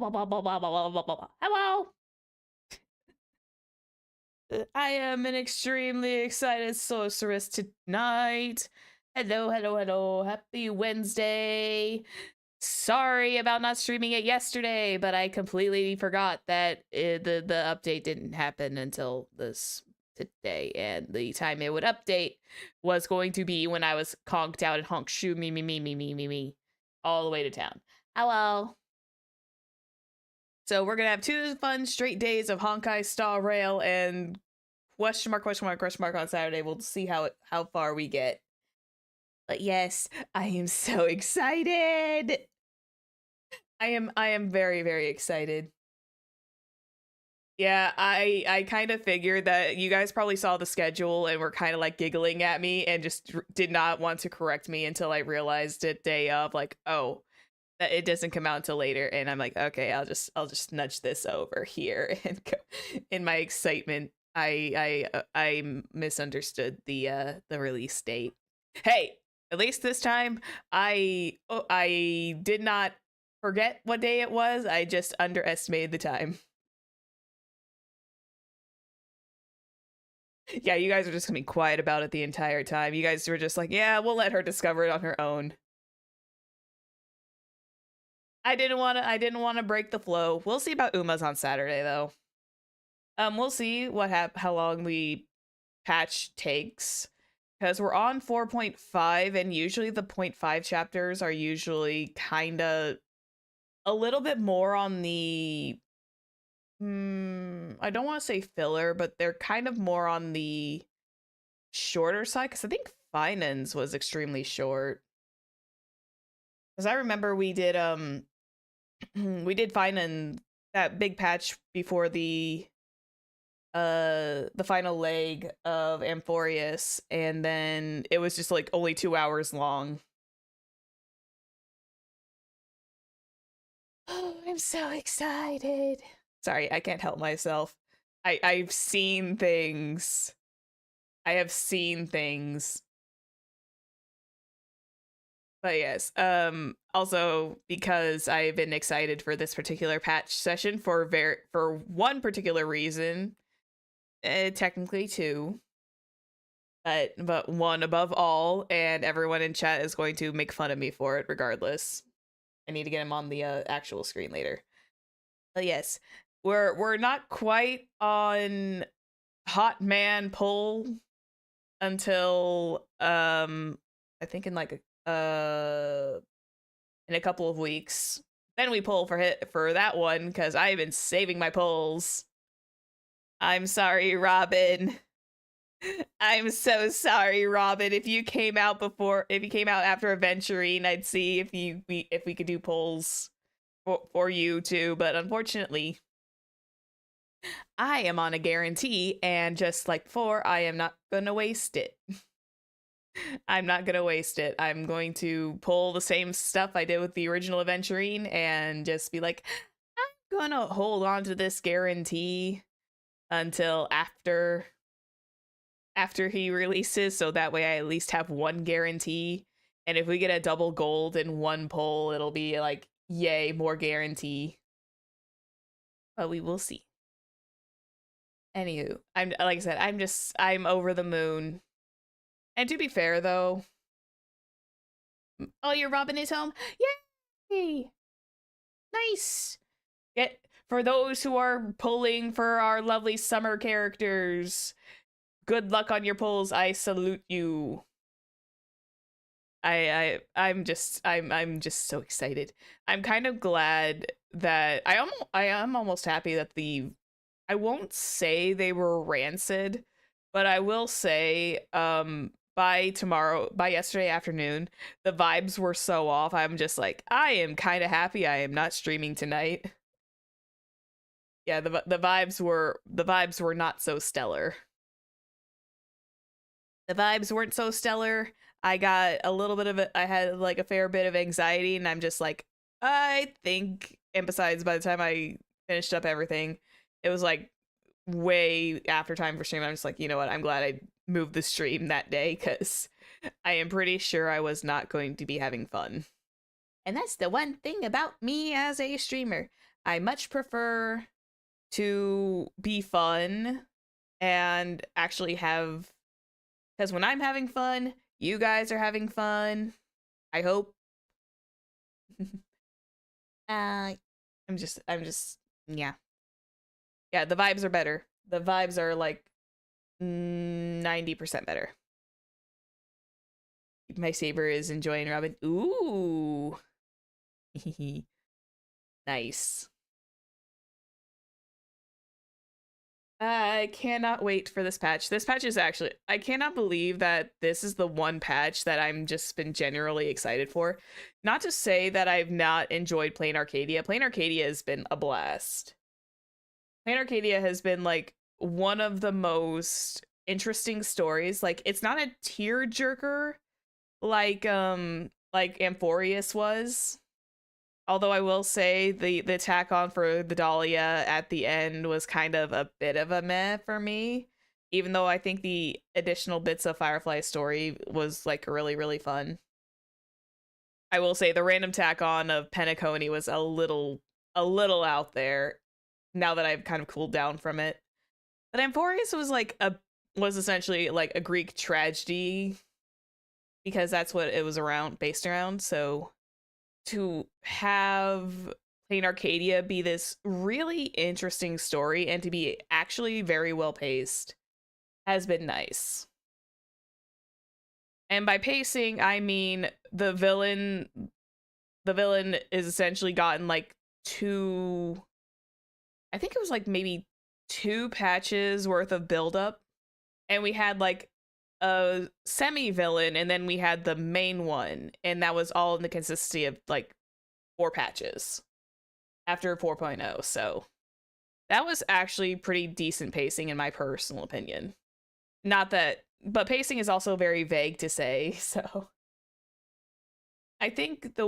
Hello. I am an extremely excited sorceress tonight. Hello, hello, hello. Happy Wednesday. Sorry about not streaming it yesterday, but I completely forgot that the update didn't happen until this today, and the time it would update was going to be when I was conked out and honk shoo me all the way to town. Hello. So we're gonna have 2 fun straight days of Honkai Star Rail and question mark on Saturday. We'll see how far we get. But yes, I am so excited. I am very, very excited. Yeah, I kind of figured that you guys probably saw the schedule and were kind of like giggling at me and just did not want to correct me until I realized it day of, like, oh, that it doesn't come out until later. And I'm like, okay, I'll just nudge this over here. And go. In my excitement, I misunderstood the release date. Hey, at least this time I did not forget what day it was. I just underestimated the time. Yeah, you guys are just gonna be quiet about it the entire time. You guys were just like, yeah, we'll let her discover it on her own. I didn't want to break the flow. We'll see about Uma's on Saturday though. We'll see how long the patch takes, because we're on 4.5 and usually the 0.5 chapters are usually kind of a little bit more on the I don't want to say filler, but they're kind of more on the shorter side, because I think Finance was extremely short. Because I remember we did Finance, that big patch before the final leg of Amphorius, and then it was just like only 2 hours long. Oh, I'm so excited. Sorry, I can't help myself. I've seen things. I have seen things. But yes, also because I've been excited for this particular patch session for one particular reason, technically 2, but one above all, and everyone in chat is going to make fun of me for it regardless. I need to get him on the actual screen later. But yes, we're not quite on hot man pull until I think in like in a couple of weeks. Then we pull for that one, because I've been saving my pulls. I'm sorry, Robin. I'm so sorry, Robin. If you came out after Aventurine, I'd see if we could do pulls for you too, but unfortunately I am on a guarantee, and just like before, I am not gonna waste it. I'm not gonna waste it. I'm going to pull the same stuff I did with the original Aventurine and just be like, I'm gonna hold on to this guarantee until after he releases, so that way I at least have one guarantee. And if we get a double gold in one pull, it'll be like, yay, more guarantee. But we will see. Anywho, like I said, I'm over the moon. And to be fair though, oh, your Robin is home? Yay! Nice! For those who are pulling for our lovely summer characters, good luck on your pulls. I salute you. I'm just so excited. I'm kind of glad that I am almost happy that I won't say they were rancid, but I will say by yesterday afternoon, the vibes were so off. I'm just like, I am kind of happy I am not streaming tonight. Yeah, the vibes were not so stellar. The vibes weren't so stellar. I got a little bit of it. I had like a fair bit of anxiety, and I'm just like, I think. And besides, by the time I finished up everything, it was like way after time for stream. I'm just like, you know what? I'm glad I moved the stream that day, because I am pretty sure I was not going to be having fun. And that's the one thing about me as a streamer. I much prefer to be fun and actually have, because when I'm having fun, you guys are having fun. I hope. I'm just, yeah. Yeah, the vibes are better. The vibes are like 90% better. My saber is enjoying Robin. Ooh. Nice. I cannot wait for this patch. This patch is actually, I cannot believe that this is the one patch that I'm just been generally excited for. Not to say that I've not enjoyed Planarcadia. Planarcadia has been a blast. Planarcadia has been like one of the most interesting stories. Like, it's not a tearjerker like Amphorius was. Although I will say the tack on for the Dahlia at the end was kind of a bit of a meh for me. Even though I think the additional bits of Firefly's story was like really, really fun. I will say the random tack on of Penacony was a little out there now that I've kind of cooled down from it. But Amphorius was essentially like a Greek tragedy because that's what it was based around. So to have Planarcadia be this really interesting story and to be actually very well paced has been nice. And by pacing, I mean the villain is essentially gotten like I think it was like maybe 2 patches worth of buildup. And we had like a semi-villain, and then we had the main one, and that was all in the consistency of like 4 patches after 4.0. So that was actually pretty decent pacing in my personal opinion. Not that, but pacing is also very vague to say. So I think the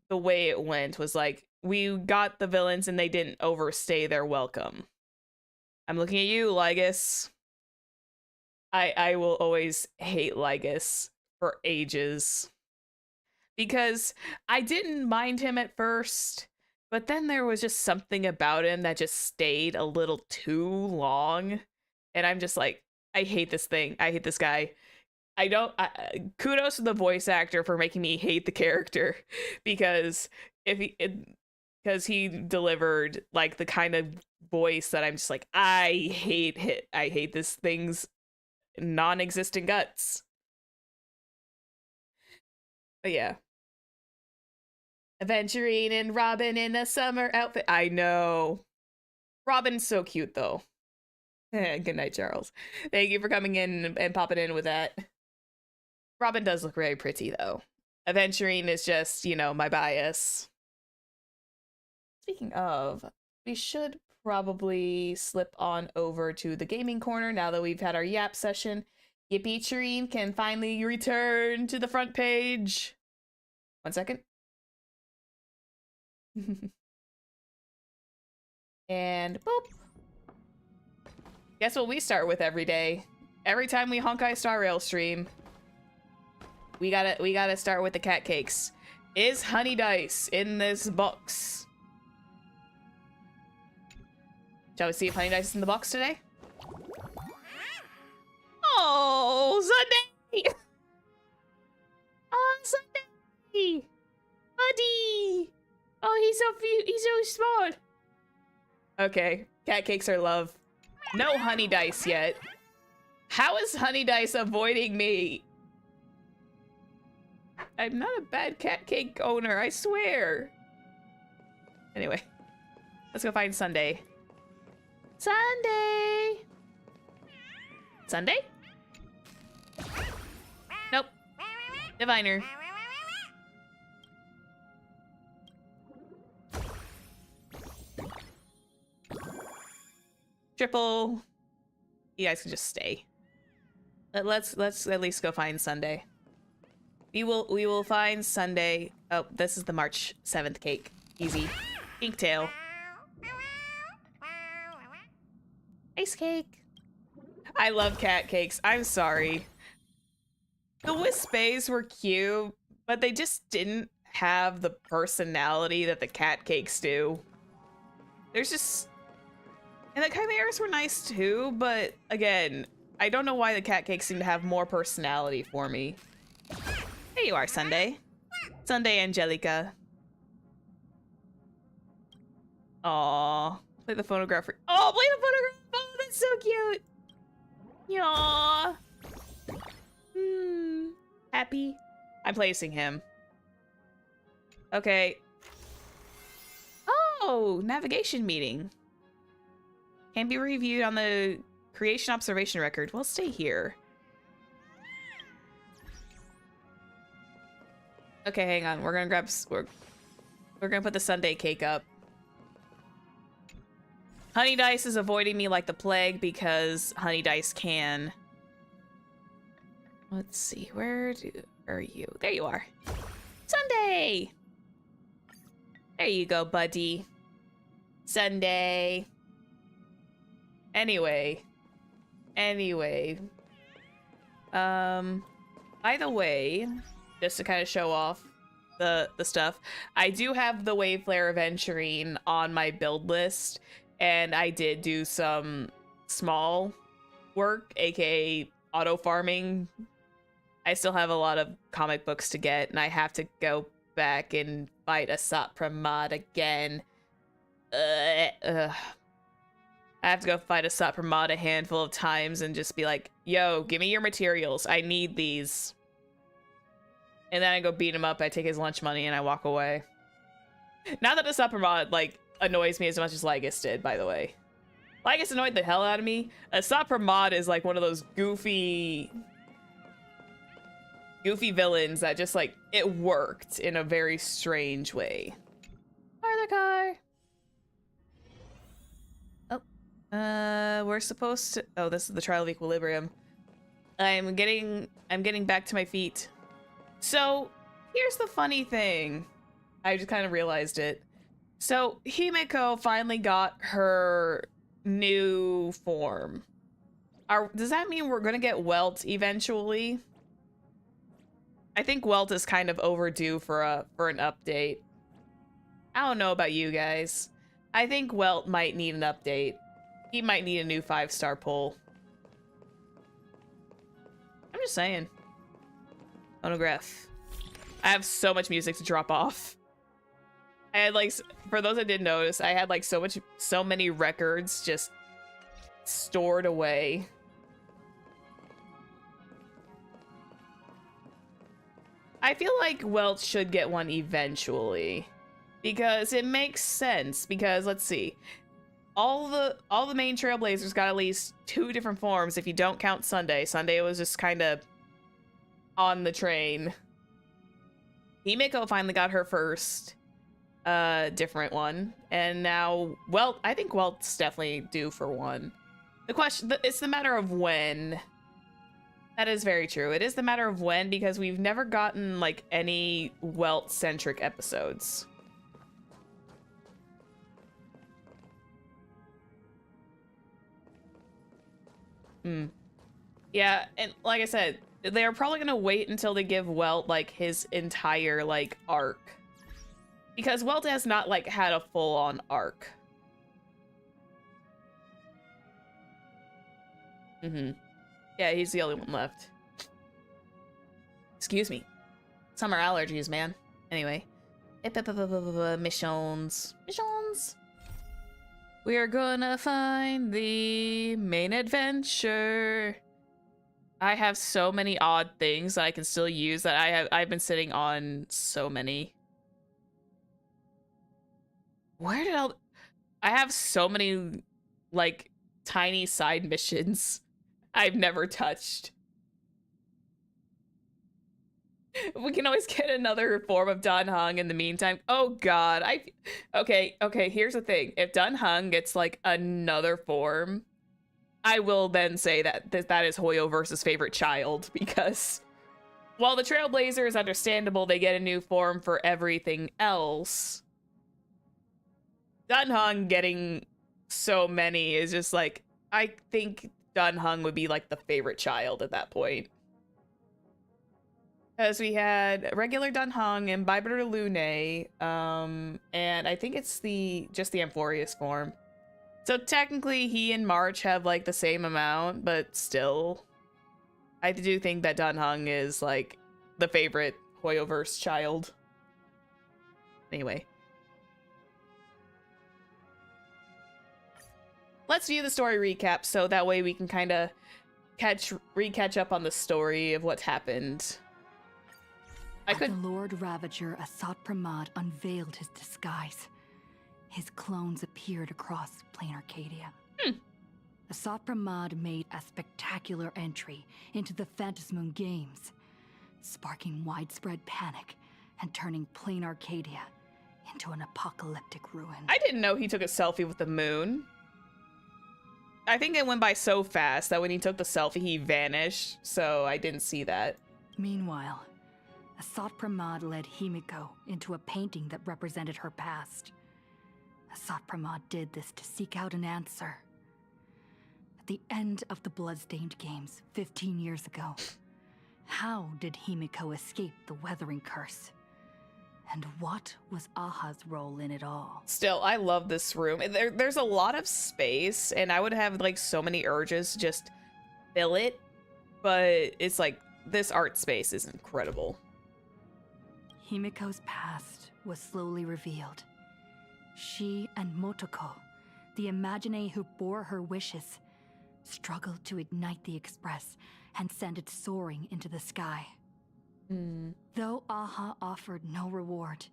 way it went was like we got the villains and they didn't overstay their welcome. I'm looking at you, Lygus. I will always hate Lygus for ages. Because I didn't mind him at first, but then there was just something about him that just stayed a little too long. And I'm just like, I hate this thing. I hate this guy. Kudos to the voice actor for making me hate the character because because he delivered like the kind of voice that I'm just like, I hate it. I hate this thing's non-existent guts. But yeah. Aventurine and Robin in a summer outfit. I know. Robin's so cute, though. Good night, Charles. Thank you for coming in and popping in with that. Robin does look very pretty, though. Aventurine is just, you know, my bias. Speaking of, we should probably slip on over to the gaming corner now that we've had our yap session. Yippee can finally return to the front page. 1 second. And boop. Guess what we start with every day? Every time we Honkai Star Rail stream, we gotta start with the cat cakes. Is honey dice in this box? Shall we see if honey dice is in the box today? Oh, Sunday! Oh, Sunday! Buddy! Oh, he's so cute. He's so smart. Okay, cat cakes are love. No honey dice yet. How is honey dice avoiding me? I'm not a bad cat cake owner, I swear. Anyway, let's go find Sunday. Sunday! Sunday? Nope. Diviner. Triple. You guys can just stay. Let's at least go find Sunday. We will find Sunday. Oh, this is the March 7th cake. Easy. Pink tail. Ice cake. I love cat cakes. I'm sorry. The Wispes were cute, but they just didn't have the personality that the cat cakes do. There's just... And the chimeras were nice too, but again, I don't know why the cat cakes seem to have more personality for me. There you are, Sunday. Sunday Angelica. Aww. Play the phonograph. Oh, play the phonograph! Oh, that's so cute! Aww. Happy? I'm placing him. Okay. Oh, navigation meeting. Can be reviewed on the creation observation record. We'll stay here. Okay, hang on. We're gonna grab... We're gonna put the sundae cake up. Honey Dice is avoiding me like the plague because Honey Dice can. Let's see. Where are you? There you are. Sunday! There you go, buddy. Sunday. Anyway. By the way, just to kind of show off the stuff, I do have the Wave Flare Aventurine on my build list, and I did do some small work, aka auto farming. I still have a lot of comic books to get, and I have to go back and fight a Satpramod again. I have to go fight a Satpramod a handful of times and just be like, yo, give me your materials. I need these. And then I go beat him up, I take his lunch money, and I walk away. Not that the Satpramod, like, annoys me as much as Lygus did, by the way. Lygus annoyed the hell out of me. A Satpramod is like one of those goofy villains that just, like, it worked in a very strange way. Car the car. Oh, we're supposed to... Oh, this is the Trial of Equilibrium. I'm getting back to my feet. So, here's the funny thing. I just kind of realized it. So, Himeko finally got her new form. Does that mean we're gonna get Welt eventually? I think Welt is kind of overdue for an update. I don't know about you guys. I think Welt might need an update. He might need a new 5-star pull. I'm just saying. Phonograph. I have so much music to drop off. I had, like, for those that didn't notice, I had, like, so many records just stored away. I feel like Welch should get one eventually, because it makes sense. Because let's see, all the main Trailblazers got at least 2 different forms if you don't count Sunday. Sunday was just kind of on the train. Himeko finally got her first different one, and now I think Welt's definitely due for one. The question, it's the matter of when. That is very true. It is the matter of when, because we've never gotten, like, any Welt-centric episodes. Yeah, and like I said, they're probably gonna wait until they give Welt, like, his entire, like, arc. Because Welt has not, like, had a full-on arc. Yeah, he's the only one left. Excuse me. Summer allergies, man. Anyway. Missions. We are gonna find the main adventure. I have so many odd things that I can still use that I've been sitting on so many. Where did I have so many, like, tiny side missions I've never touched. We can always get another form of Dunhung in the meantime. Oh god, okay, here's the thing. If Dunhung gets, like, another form, I will then say that that is Hoyo versus favorite child, because while the Trailblazer is understandable, they get a new form for everything else. Dunhung getting so many is just like, I think Dunhung would be, like, the favorite child at that point. Because we had regular Dunhung and Biber Lune, and I think it's just the Amphorius form. So technically he and March have like the same amount, but still, I do think that Dunhung is like the favorite Hoyoverse child. Anyway. Let's view the story recap so that way we can kind of catch up on the story of what's happened. The Lord Ravager Asat Pramad unveiled his disguise. His clones appeared across Planarcadia. Asat Pramad made a spectacular entry into the Phantasmoon Games, sparking widespread panic and turning Planarcadia into an apocalyptic ruin. I didn't know he took a selfie with the moon. I think it went by so fast that when he took the selfie, he vanished, so I didn't see that. Meanwhile, Asat Pramad led Himiko into a painting that represented her past. Asat Pramad did this to seek out an answer. At the end of the Bloodstained Games 15 years ago, how did Himiko escape the weathering curse? And what was Aha's role in it all? Still, I love this room. There's a lot of space, and I would have like so many urges to just fill it, but it's like this art space is incredible. Himiko's past was slowly revealed. She and Motoko, the Imagine who bore her wishes, struggled to ignite the Express and send it soaring into the sky. Though Aha offered no reward,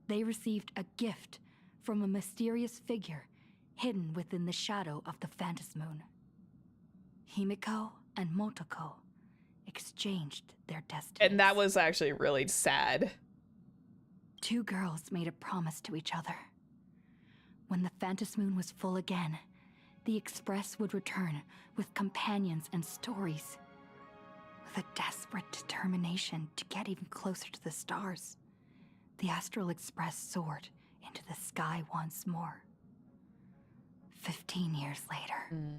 they received a gift from a mysterious figure hidden within the shadow of the Phantasmoon. Himiko and Motoko exchanged their destinies. And that was actually really sad. Two girls made a promise to each other. When the Phantasmoon was full again, the Express would return with companions and stories. With a desperate determination to get even closer to the stars, the Astral Express soared into the sky once more. 15 years later,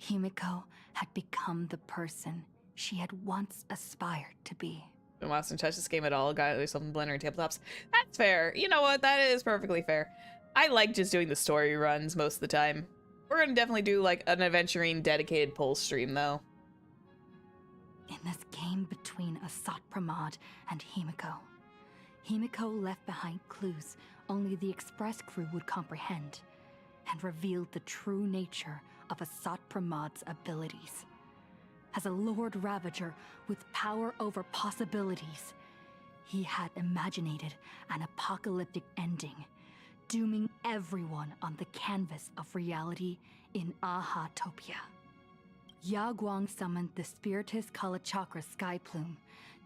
Himiko had become the person she had once aspired to be. Been watched and touched this game at all. Got at least something Blender and tabletops. That's fair. You know what? That is perfectly fair. I like just doing the story runs most of the time. We're gonna definitely do like an adventuring dedicated pull stream though. In this game between Asat Pramad and Himiko, Himiko left behind clues only the Express crew would comprehend, and revealed the true nature of Asat Pramad's abilities. As a Lord Ravager with power over possibilities, he had imaginated an apocalyptic ending, dooming everyone on the canvas of reality in Ahatopia. Yaguang summoned the Spiritus Kalachakra Sky Plume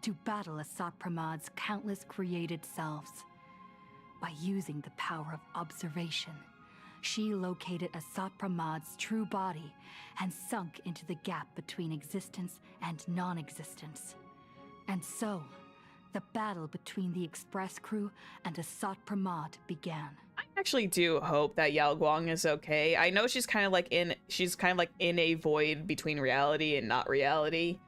to battle Asat Pramad's countless created selves. By using the power of observation, she located Asat Pramad's true body and sunk into the gap between existence and non-existence. And so, the battle between the Express crew and Asat Pramad began. I actually do hope that Yao Guang is okay. I know she's kind of like in a void between reality and not reality,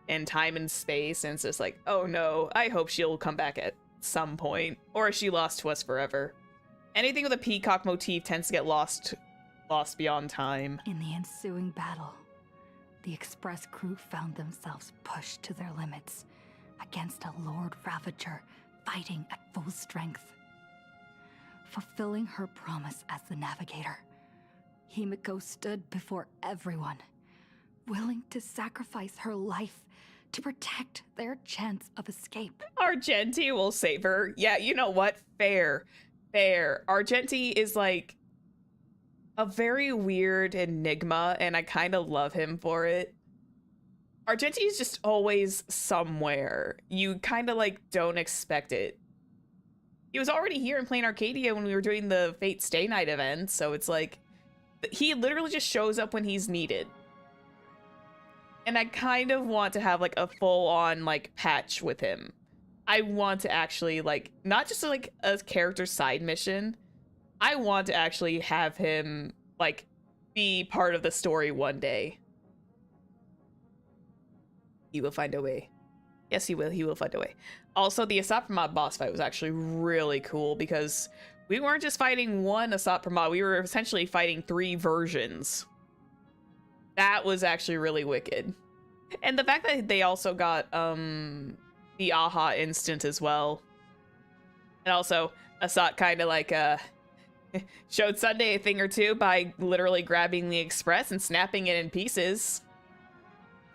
and time and space, and it's just like, oh no, I hope she'll come back at some point, or is she lost to us forever? Anything with a peacock motif tends to get lost beyond time. In the ensuing battle, the Express crew found themselves pushed to their limits against a Lord Ravager fighting at full strength. Fulfilling her promise as the navigator, Himiko stood before everyone, willing to sacrifice her life to protect their chance of escape. Argenti will save her. Yeah, you know what? Fair. Argenti is like a very weird enigma, and I kind of love him for it. Argenti is just always somewhere. You kind of like don't expect it. He was already here in Planarcadia when we were doing the Fate Stay Night event, so it's like he literally just shows up when he's needed. And I kind of want to have like a full-on like patch with him. I want to actually like not just like a character side mission. I want to actually have him like be part of the story one day. He will find a way. Yes, he will. He will find a way. Also, the Astropolis boss fight was actually really cool because we weren't just fighting one Astropolis. We were essentially fighting 3 versions. That was actually really wicked. And the fact that they also got the aha instant as well. And also, Asat kind of like showed Sunday a thing or two by literally grabbing the express and snapping it in pieces.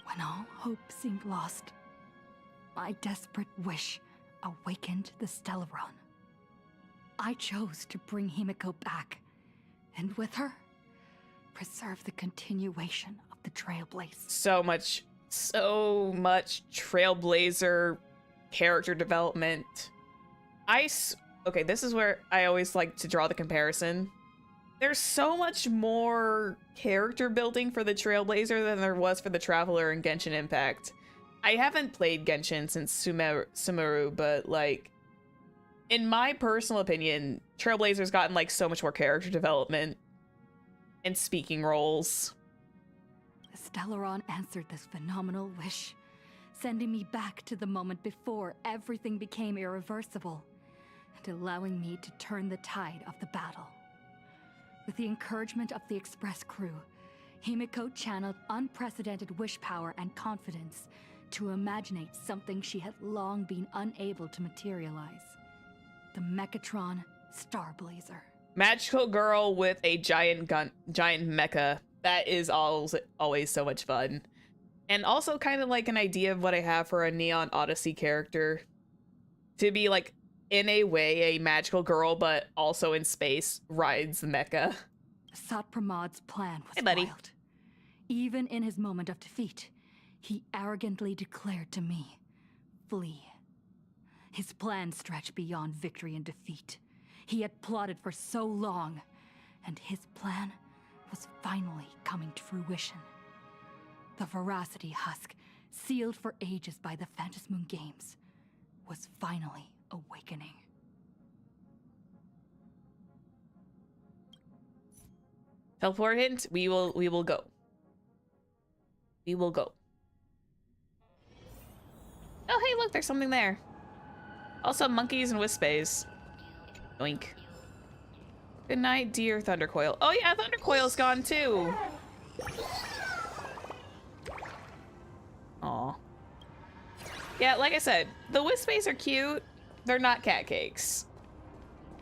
When all hope seemed lost, my desperate wish awakened the Stellaron. I chose to bring Himiko back, and with her, preserve the continuation of the Trailblaze. So much Trailblazer character development. Okay, this is where I always like to draw the comparison. There's so much more character building for the Trailblazer than there was for the Traveler in Genshin Impact. I haven't played Genshin since Sumeru, but like, in my personal opinion, Trailblazer's gotten like so much more character development and speaking roles. The Stellaron answered this phenomenal wish, sending me back to the moment before everything became irreversible, and allowing me to turn the tide of the battle. With the encouragement of the Express crew, Himiko channeled unprecedented wish power and confidence to imaginate something she had long been unable to materialize. The Mechatron Starblazer. Magical girl with a giant mecha. That is always so much fun. And also kind of like an idea of what I have for a Neon Odyssey character. To be like, in a way, a magical girl, but also in space, rides the mecha. Astropolis' plan was buddy. wild. Even in his moment of defeat, he arrogantly declared to me, "Flee." His plan stretched beyond victory and defeat. He had plotted for so long, and his plan was finally coming to fruition. The Veracity Husk, sealed for ages by the Phantasmoon Games, was finally awakening. Teleport hint, we will go. We will go. Oh, hey, look, there's something there. Also, monkeys and wispes. Oink. Good night, dear Thundercoil. Oh yeah, Thundercoil's gone too. Aw. Yeah, like I said, the wispes are cute. They're not cat cakes.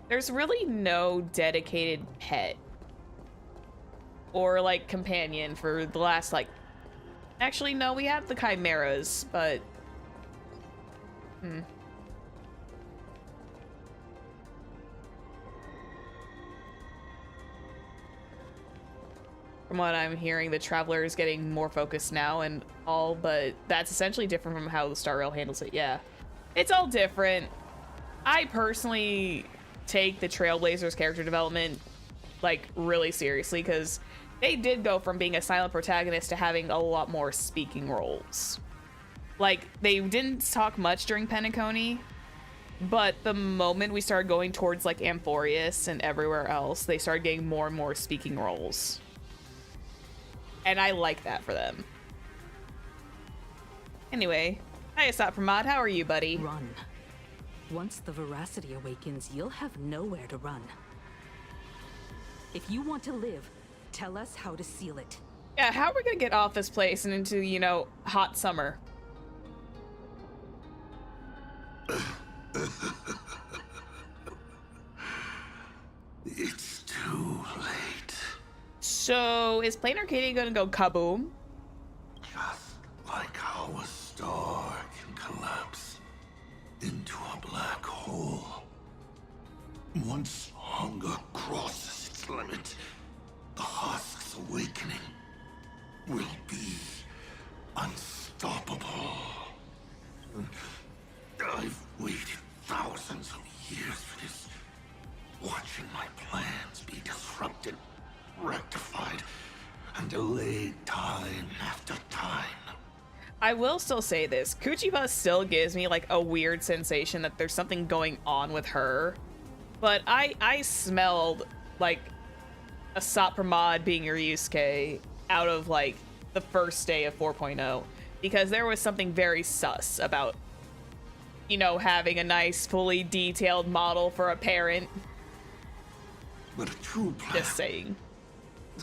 There's really no dedicated pet or like companion for the last like, actually no, we have the chimeras, but from what I'm hearing, the Traveler is getting more focused now and all, but that's essentially different from how the Star Rail handles it. Yeah, it's all different. I personally take the Trailblazers character development like really seriously because they did go from being a silent protagonist to having a lot more speaking roles. Like, they didn't talk much during Penacony, but the moment we started going towards like Amphorius and everywhere else, they started getting more and more speaking roles. And I like that for them. Anyway, hi Astropolis, how are you, buddy? Run. Once the Veracity awakens, you'll have nowhere to run. If you want to live, tell us how to seal it. Yeah, how are we gonna get off this place and into, you know, hot summer? It's too late. So, is Planarcadia gonna go kaboom? Just like how a star can collapse into a black hole. Once hunger crosses its limit, the husk's awakening will be unstoppable. I've waited thousands of years for this, watching my plans be disrupted, rectified, and delayed time after time. I will still say this, Kuchiba still gives me like a weird sensation that there's something going on with her. But I smelled like a Sopramod being Ryusuke out of like the first day of 4.0. because there was something very sus about, you know, having a nice, fully detailed model for a parent. But a true plan Just saying.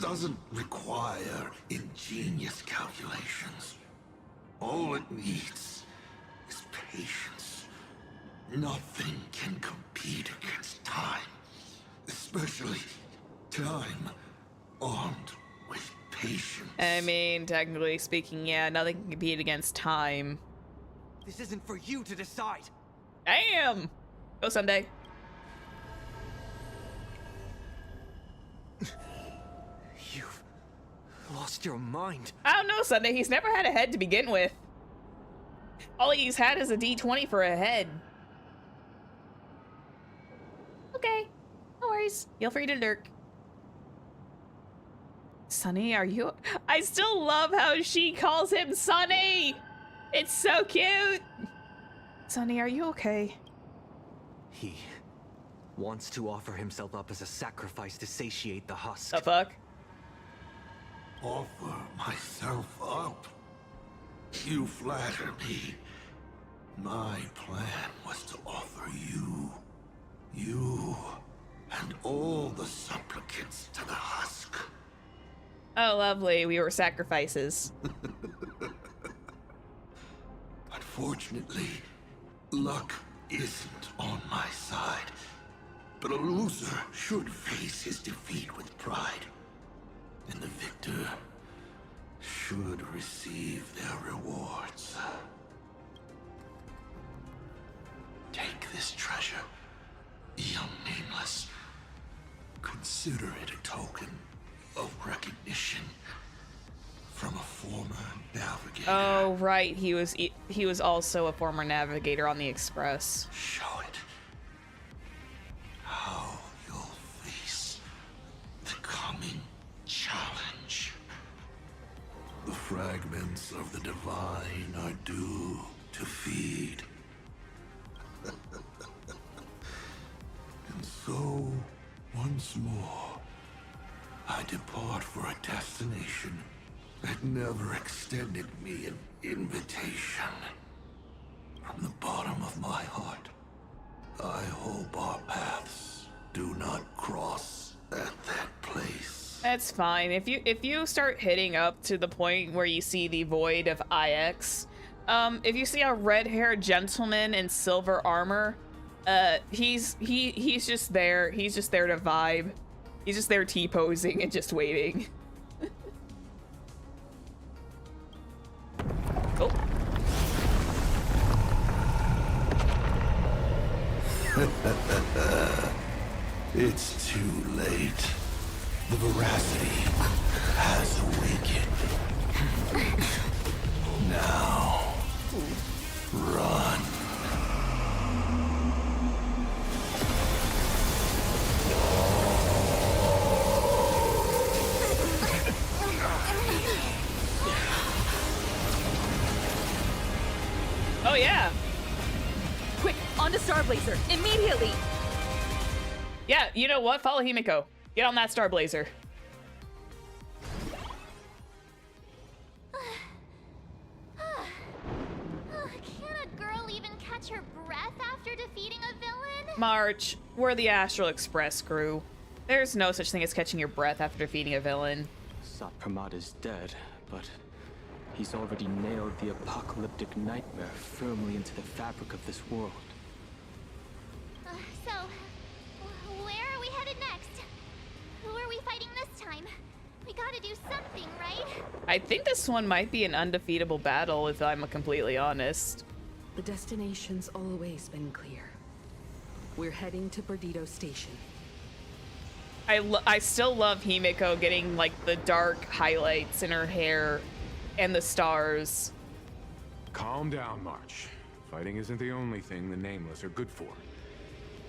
doesn't require ingenious calculations. All it needs is patience. Nothing can compete against time, especially time armed with patience. I mean, technically speaking, yeah, nothing can compete against time. This isn't for you to decide. Damn! Go Sunday. You've lost your mind. I don't know, Sunday. He's never had a head to begin with. All he's had is a D20 for a head. Okay. No worries. Feel free to lurk. Sonny, are you... I still love how she calls him Sonny! It's so cute! Sonny, are you okay? He wants to offer himself up as a sacrifice to satiate the husk. The fuck? Offer myself up? You flatter me. My plan was to offer you, and all the supplicants to the husk. Oh, lovely. We were sacrifices. Unfortunately, luck isn't on my side. But a loser should face his defeat with pride. And the victor should receive their rewards. Take this treasure, young Nameless. Consider it a token of recognition from a former navigator. Oh, right. He was also a former navigator on the Express. Show it. How you'll face the coming challenge. The fragments of the divine are due to feed. And so, once more, I depart for a destination that never extended me an invitation. From the bottom of my heart, I hope our paths do not cross at that place. That's fine. If you start hitting up to the point where you see the void of IX, if you see a red-haired gentleman in silver armor, he's just there. He's just there to vibe. He's just there T-posing and just waiting. Oh. It's too late. The veracity has awakened. Now, run. Oh yeah. Quick, onto Starblazer, immediately! Yeah, you know what? Follow Himiko. Get on that Starblazer. Can a girl even catch her breath after defeating a villain? March, we're the Astral Express crew. There's no such thing as catching your breath after defeating a villain. Satpramad is dead, but he's already nailed the apocalyptic nightmare firmly into the fabric of this world. So, where are we headed next? Who are we fighting this time? We gotta do something, right? I think this one might be an undefeatable battle, if I'm completely honest. The destination's always been clear. We're heading to Perdido Station. I still love Himiko getting like the dark highlights in her hair and the stars. Calm down, March. Fighting isn't the only thing the Nameless are good for.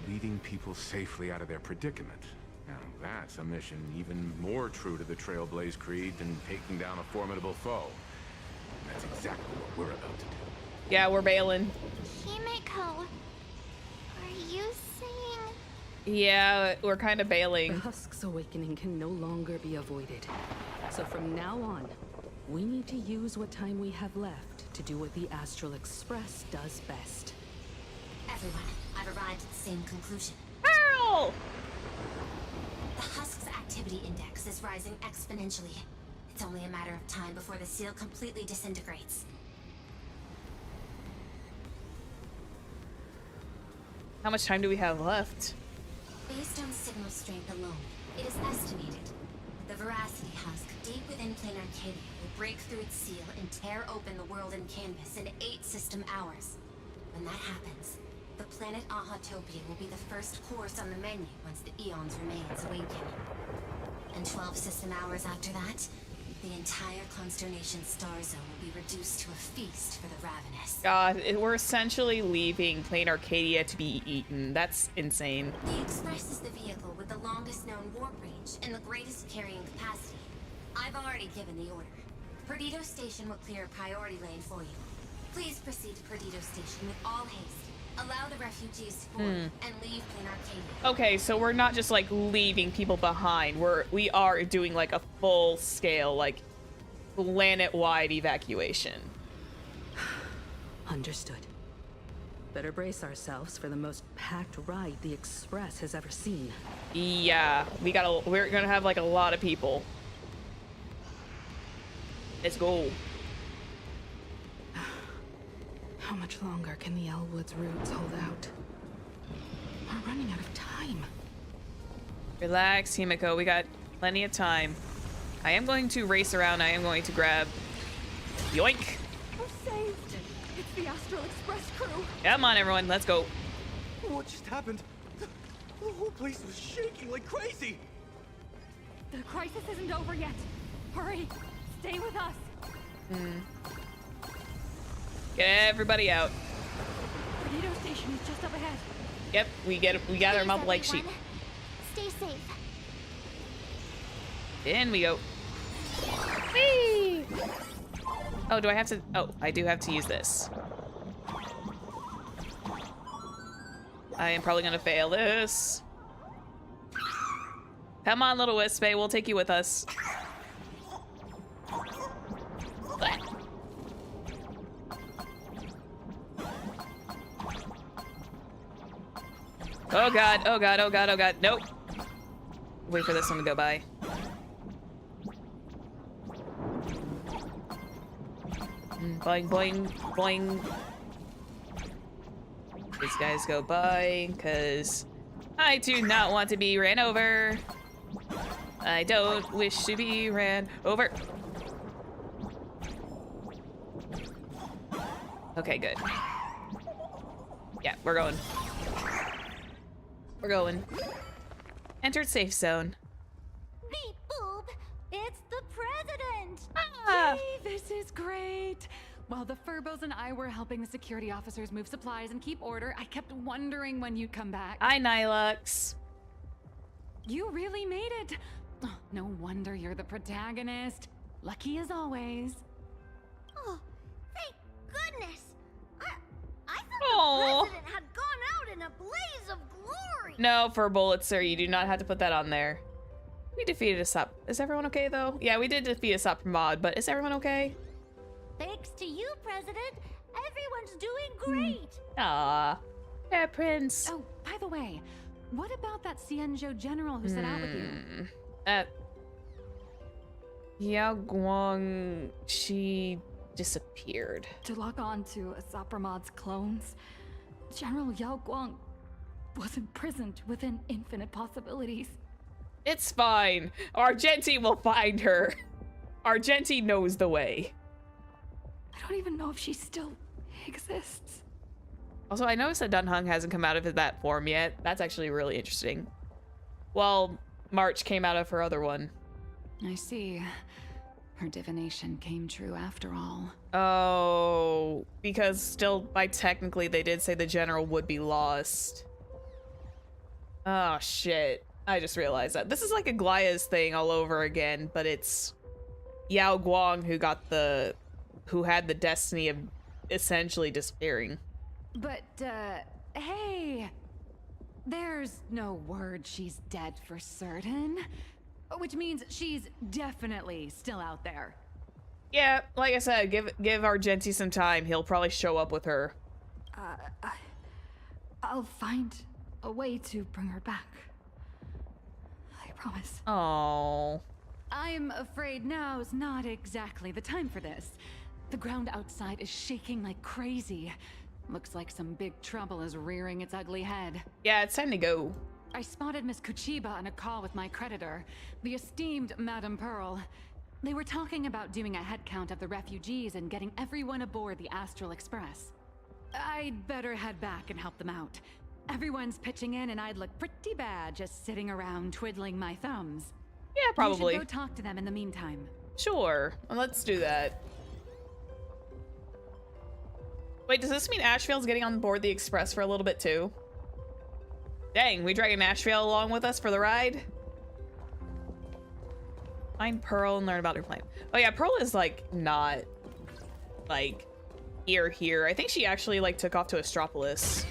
Leading people safely out of their predicament. Now that's a mission even more true to the Trailblaze Creed than taking down a formidable foe. And that's exactly what we're about to do. Yeah, we're bailing. Himiko, are you saying... Yeah, we're kind of The bailing. Husk's awakening can no longer be avoided. So from now on, we need to use what time we have left to do what the Astral Express does best. Everyone, I've arrived at the same conclusion. Pearl! The Husk's activity index is rising exponentially. It's only a matter of time before the seal completely disintegrates. How much time do we have left? Based on signal strength alone, it is estimated the Veracity Husk deep within Planarcadia will break through its seal and tear open the world and canvas in 8 system hours. When that happens, the planet Ahatopia will be the first course on the menu once the Eons remains awaken. And 12 system hours after that, the entire Consternation star zone will be reduced to a feast for the ravenous. God, we're essentially leaving Planarcadia to be eaten. That's insane. The Express is the vehicle with the longest known warp range and the greatest carrying capacity. I've already given the order. Perdido Station will clear a priority lane for you. Please proceed to Perdido Station with all haste. Allow the refugees to board and leave Planarcadia. Okay, so we're not just like leaving people behind. We are doing like a full scale, like planet-wide evacuation. Understood. Better brace ourselves for the most packed ride the Express has ever seen. Yeah, we're gonna have like a lot of people. Let's go. How much longer can the Elwood's roots hold out? We're running out of time. Relax, Himiko. We got plenty of time. I am going to race around. I am going to grab... Yoink! We're saved. It's the Astral Express crew. Come on, everyone. Let's go. What just happened? The whole place was shaking like crazy. The crisis isn't over yet. Hurry. Stay with us. Get everybody out. Perdido Station is just up ahead. Yep, we gather them up like sheep. Stay safe. In we go. Whee! Oh, do I have to? Oh, I do have to use this. I am probably gonna fail this. Come on, little Wispe, we'll take you with us. Blah. Oh god, oh god, oh god, oh god. Nope. Wait for this one to go by. Boing, boing, boing. These guys go by, because I do not want to be ran over. I don't wish to be ran over. Okay, good. Yeah, we're going. We're going. Entered safe zone. Beep boop! It's the president! Ah! Hey, this is great. While the Furbos and I were helping the security officers move supplies and keep order, I kept wondering when you'd come back. Hi, Nilux. You really made it. Oh, no wonder you're the protagonist. Lucky as always. Oh, thank goodness! I thought Aw. the president had gone out in a blaze of glory! No, for bullets, sir. You do not have to put that on there. We defeated a Sop. Is everyone okay, though? Yeah, we did defeat a Sop mod, but is everyone okay? Thanks to you, President, everyone's doing great! Ah, yeah, Prince. Oh, by the way, what about that Xianzhou general who set out with you? Yao Guang, she disappeared. To lock on to Asapramad's clones, General Yao Guang was imprisoned within infinite possibilities. It's fine. Argenti will find her. Argenti knows the way. I don't even know if she still exists. Also, I noticed that Dunhung hasn't come out of that form yet. That's actually really interesting. Well, March came out of her other one. I see. Her divination came true after all. Oh, because still, by technically, they did say the general would be lost. Oh, shit. I just realized that. This is like a Glia's thing all over again, but it's Yao Guang who had the destiny of essentially disappearing. But, hey, there's no word she's dead for certain, which means she's definitely still out there. Yeah, like I said, give Argenti some time. He'll probably show up with her. I'll find a way to bring her back. I promise. Oh. I'm afraid now's not exactly the time for this. The ground outside is shaking like crazy. Looks like some big trouble is rearing its ugly head. Yeah, it's time to go. I spotted Miss Kuchiba on a call with my creditor, the esteemed Madame Pearl. They were talking about doing a head count of the refugees and getting everyone aboard the Astral Express. I'd better head back and help them out. Everyone's pitching in and I'd look pretty bad just sitting around twiddling my thumbs. Yeah, probably. You should go talk to them in the meantime. Sure, well, let's do that. Wait, does this mean Ashvale's getting on board the Express for a little bit too? Dang, we dragging Ashvale along with us for the ride? Find Pearl and learn about her plan. Oh yeah, Pearl is like not like here. I think she actually like took off to Astropolis.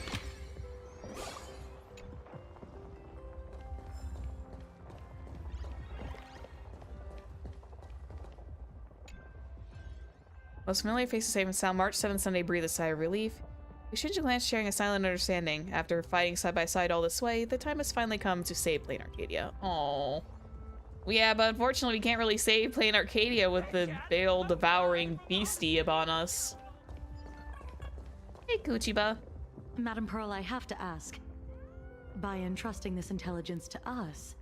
Most familiar faces safe and sound. March 7th Sunday, breathe a sigh of relief. We should glance sharing a silent understanding. After fighting side by side all this way, the time has finally come to save Planarcadia. Aww. Yeah, but unfortunately we can't really save Planarcadia with the big old devouring beastie upon us. Hey, Kuchiba. Madam Pearl, I have to ask. By entrusting this intelligence to us,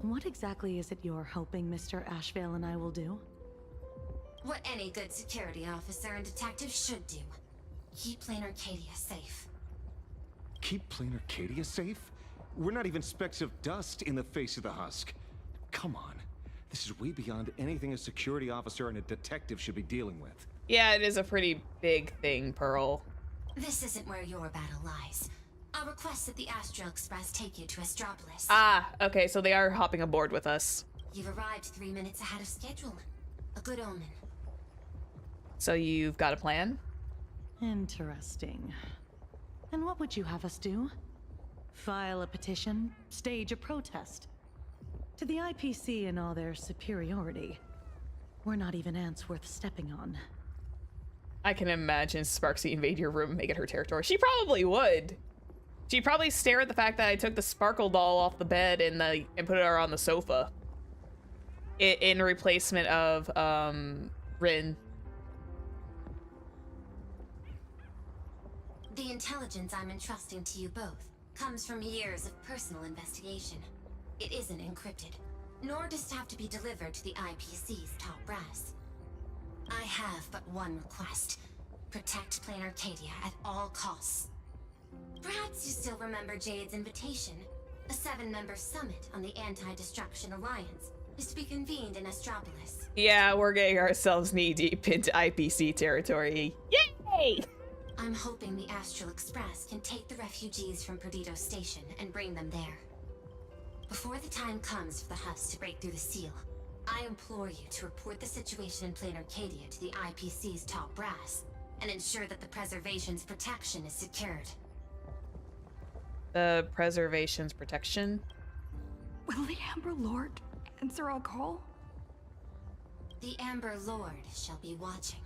what exactly is it you're hoping Mr. Ashvale and I will do? What any good security officer and detective should do. Keep Planarcadia safe. Keep Planarcadia safe? We're not even specks of dust in the face of the husk. Come on. This is way beyond anything a security officer and a detective should be dealing with. Yeah, it is a pretty big thing, Pearl. This isn't where your battle lies. I'll request that the Astral Express take you to Astropolis. Ah, okay, so they are hopping aboard with us. You've arrived 3 minutes ahead of schedule. A good omen. So you've got a plan? Interesting. And what would you have us do? File a petition? Stage a protest? To the IPC and all their superiority, we're not even ants worth stepping on. I can imagine Sparksy invade your room and make it her territory. She probably would. She'd probably stare at the fact that I took the Sparkle doll off the bed and put her on the sofa. In replacement of, Rin. The intelligence I'm entrusting to you both comes from years of personal investigation. It isn't encrypted, nor does it have to be delivered to the IPC's top brass. I have but one request. Protect Planarcadia at all costs. Perhaps you still remember Jade's invitation. A 7-member summit on the Anti-Destruction Alliance is to be convened in Astropolis. Yeah, we're getting ourselves knee-deep into IPC territory. Yay! I'm hoping the Astral Express can take the refugees from Perdido Station and bring them there. Before the time comes for the husk to break through the seal, I implore you to report the situation in Planarcadia to the IPC's top brass and ensure that the Preservation's protection is secured. The Preservation's protection? Will the Amber Lord answer our call? The Amber Lord shall be watching.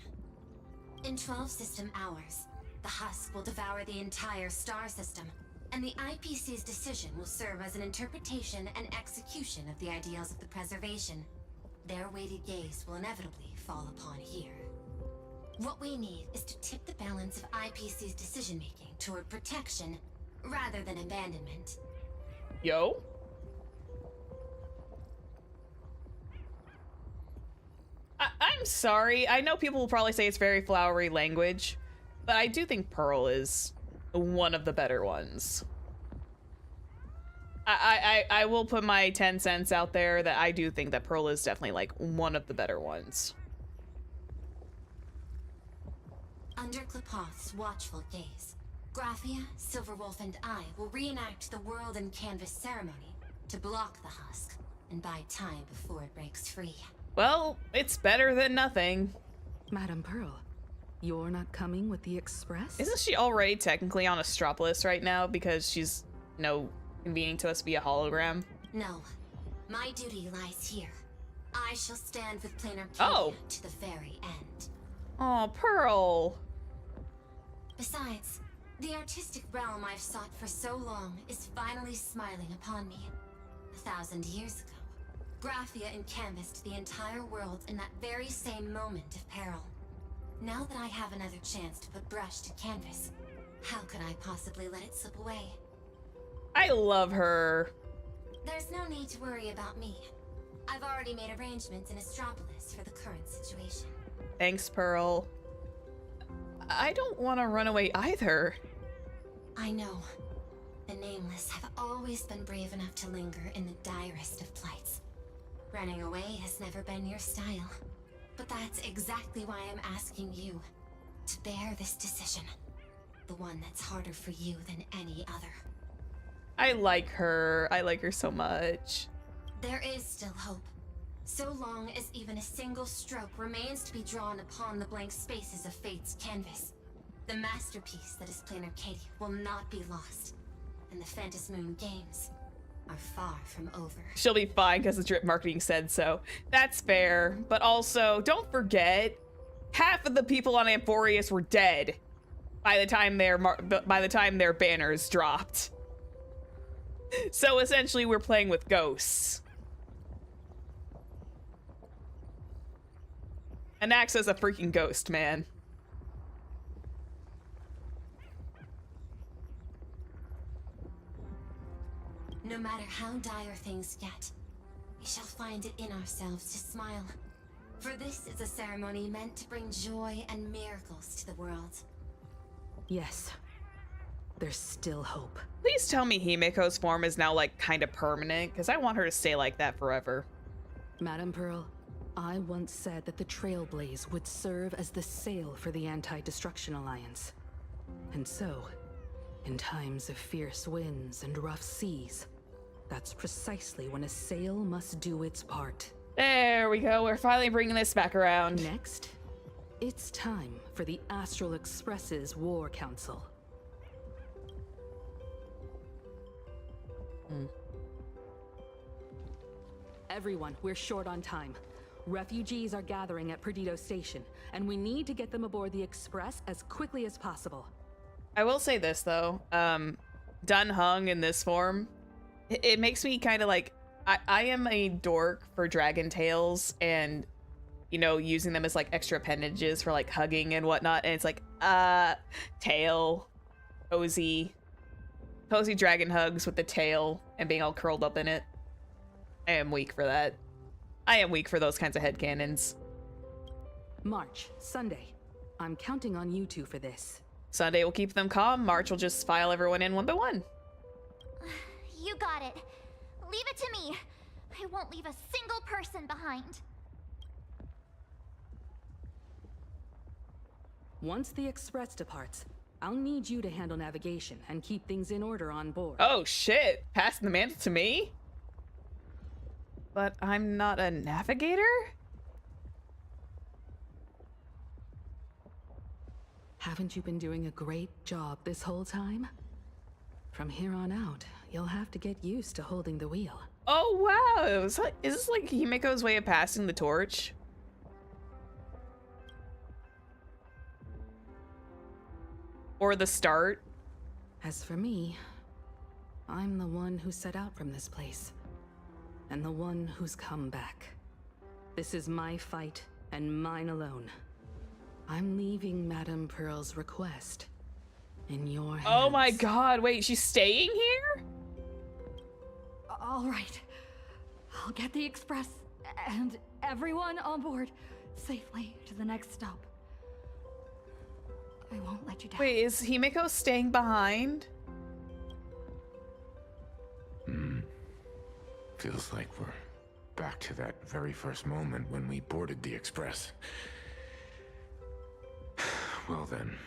In 12 system hours, the husk will devour the entire star system, and the IPC's decision will serve as an interpretation and execution of the ideals of the Preservation. Their weighted gaze will inevitably fall upon here. What we need is to tip the balance of IPC's decision-making toward protection rather than abandonment. Yo? I'm sorry. I know people will probably say it's very flowery language, but I do think Pearl is one of the better ones. I will put my 10 cents out there that I do think that Pearl is definitely like one of the better ones. Under Klipoth's watchful gaze, Graphia, Silverwolf, and I will reenact the World and Canvas ceremony to block the husk and buy time before it breaks free. Well, it's better than nothing. Madam Pearl, you're not coming with the Express? Isn't she already technically on Astropolis right now because she's, convening to us via hologram? No. My duty lies here. I shall stand with Planarcadia to the very end. Oh, Pearl. Besides, the artistic realm I've sought for so long is finally smiling upon me. 1,000 years ago, Graphia encanvassed the entire world in that very same moment of peril. Now that I have another chance to put brush to canvas, how could I possibly let it slip away? I love her. There's no need to worry about me. I've already made arrangements in Astropolis for the current situation. Thanks, Pearl. I don't want to run away either. I know. The Nameless have always been brave enough to linger in the direst of plights. Running away has never been your style. But that's exactly why I'm asking you to bear this decision. The one that's harder for you than any other. I like her. I like her so much. There is still hope. So long as even a single stroke remains to be drawn upon the blank spaces of Fate's canvas, the masterpiece that is Planarcadia will not be lost, and the Phantom Moon Games are far from over. She'll be fine because the drip marketing said so. That's fair, but also don't forget, half of the people on Amphorius were dead by the time their banners dropped. So essentially, we're playing with ghosts. Anaxa's a freaking ghost, man. No matter how dire things get, we shall find it in ourselves to smile. For this is a ceremony meant to bring joy and miracles to the world. Yes. There's still hope. Please tell me Himiko's form is now, like, kind of permanent, because I want her to stay like that forever. Madam Pearl, I once said that the Trailblaze would serve as the sail for the Anti-Destruction Alliance. And so, in times of fierce winds and rough seas, that's precisely when a sail must do its part. There we go. We're finally bringing this back around. Next, it's time for the Astral Express's War Council. Everyone, we're short on time. Refugees are gathering at Perdido Station, and we need to get them aboard the Express as quickly as possible. I will say this, though. Dun Hung in this form, it makes me kind of like... I am a dork for Dragon Tails and, you know, using them as, like, extra appendages for, like, hugging and whatnot. And it's like, tail, cozy dragon hugs with the tail and being all curled up in it. I am weak for that. I am weak for those kinds of headcanons. March, Sunday. I'm counting on you two for this. Sunday will keep them calm. March will just file everyone in one by one. You got it. Leave it to me. I won't leave a single person behind. Once the Express departs, I'll need you to handle navigation and keep things in order on board. Oh shit, passing the mantle to me? But I'm not a navigator? Haven't you been doing a great job this whole time? From here on out, you'll have to get used to holding the wheel. Oh wow, is this like Himiko's way of passing the torch? Or the start? As for me, I'm the one who set out from this place. And the one who's come back. This is my fight, and mine alone. I'm leaving Madame Pearl's request in your hands. Oh my god, wait, she's staying here? All right. I'll get the Express and everyone on board safely to the next stop. I won't let you down. Wait, is Himiko staying behind? Feels like we're back to that very first moment when we boarded the Express. Well then,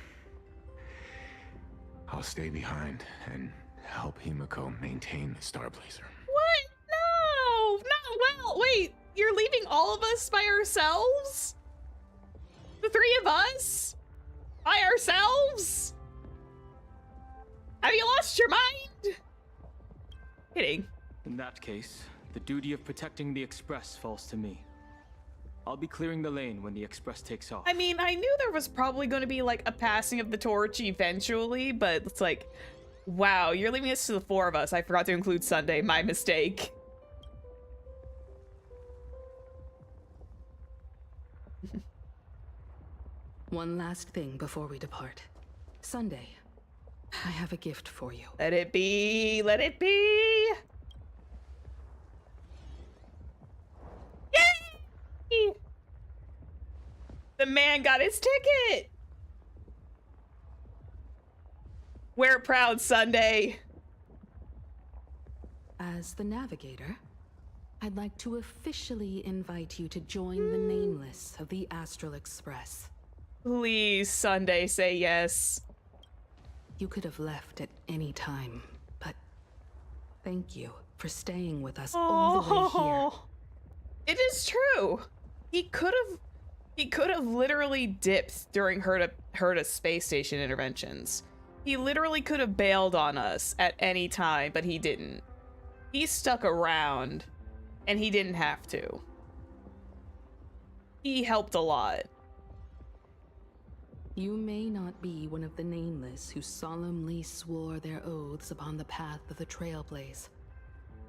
I'll stay behind and help Himiko maintain the Starblazer. What? No, not well. Wait, you're leaving all of us by ourselves? The three of us? By ourselves? Have you lost your mind? Kidding. In that case, the duty of protecting the Express falls to me. I'll be clearing the lane when the express takes off. I mean, I knew there was probably going to be like a passing of the torch eventually, but it's like, wow, you're leaving us to the 4 of us. I forgot to include Sunday. My mistake. One last thing before we depart. Sunday, I have a gift for you. Let it be. Let it be. Yay! The man got his ticket. Wear it proud, Sunday. As the navigator, I'd like to officially invite you to join the Nameless of the Astral Express. Please, Sunday, say yes. You could have left at any time, but thank you for staying with us all the way here. It is true. He could have literally dipped during Herta's space station interventions. He literally could have bailed on us at any time, but he didn't. He stuck around, and he didn't have to. He helped a lot. You may not be one of the Nameless who solemnly swore their oaths upon the path of the Trailblaze,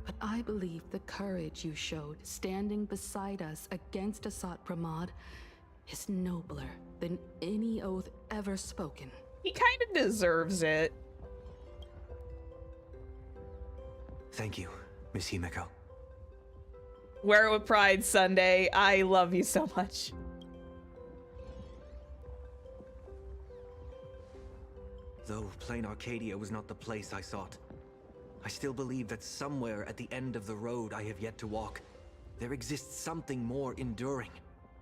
but I believe the courage you showed standing beside us against Asat Pramod is nobler than any oath ever spoken. He kind of deserves it. Thank you, Miss Himeko. Wear it with pride, Sunday. I love you so much. Though Planarcadia was not the place I sought, I still believe that somewhere at the end of the road I have yet to walk, there exists something more enduring.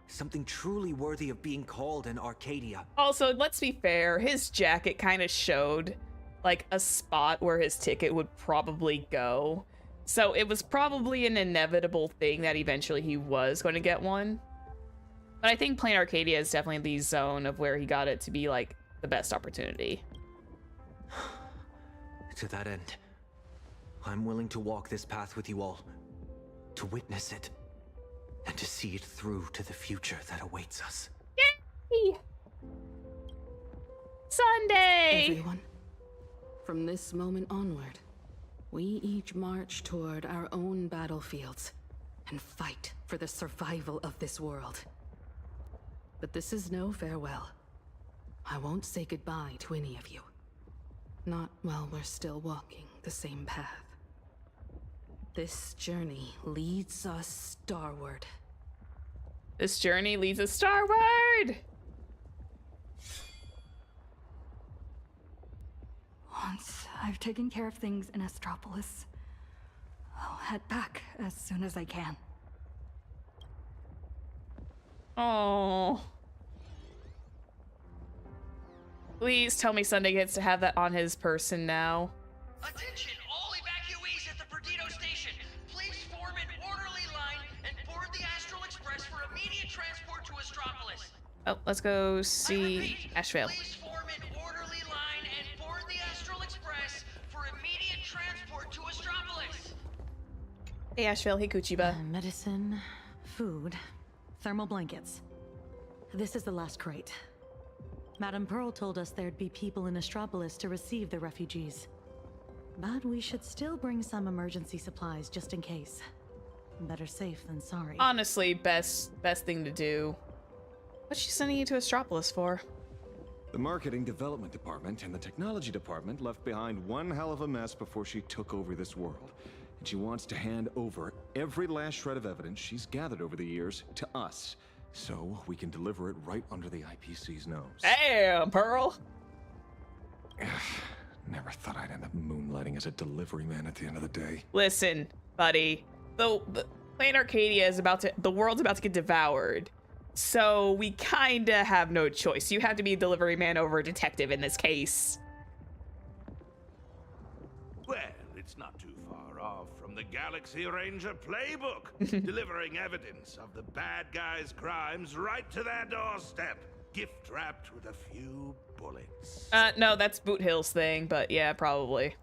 Something truly worthy of being called an Arcadia. Also, let's be fair, his jacket kind of showed like a spot where his ticket would probably go. So it was probably an inevitable thing that eventually he was going to get one. But I think Planarcadia is definitely the zone of where he got it to be like the best opportunity. To that end, I'm willing to walk this path with you all, to witness it, and to see it through to the future that awaits us. Yay! Sunday! Everyone, from this moment onward, we each march toward our own battlefields and fight for the survival of this world. But this is no farewell. I won't say goodbye to any of you. Not while we're still walking the same path. This journey leads us starward. This journey leads us starward! Once I've taken care of things in Astropolis, I'll head back as soon as I can. Oh. Please tell me Sunday gets to have that on his person now. Attention, all evacuees at the Perdido station. Please form an orderly line and board the Astral Express for immediate transport to Astropolis. Oh, let's go see Asheville. Please form an orderly line and board the Astral Express for immediate transport to Astropolis. Hey Asheville, hey Kuchiba. Medicine, food, thermal blankets. This is the last crate. Madame Pearl told us there'd be people in Astropolis to receive the refugees. But we should still bring some emergency supplies just in case. Better safe than sorry. Honestly, best thing to do. What's she sending you to Astropolis for? The marketing development department and the technology department left behind one hell of a mess before she took over this world. And she wants to hand over every last shred of evidence she's gathered over the years to us, so we can deliver it right under the IPC's nose. Damn, Pearl! Never thought I'd end up moonlighting as a delivery man at the end of the day. Listen, buddy. The Planarcadia is the world's about to get devoured. So we kinda have no choice. You have to be a delivery man over a detective in this case. Well, it's not too far off from the Galaxy Ranger playbook, delivering evidence of the bad guys' crimes right to their doorstep, gift-wrapped with a few bullets. No, that's Boot Hill's thing, but yeah, probably.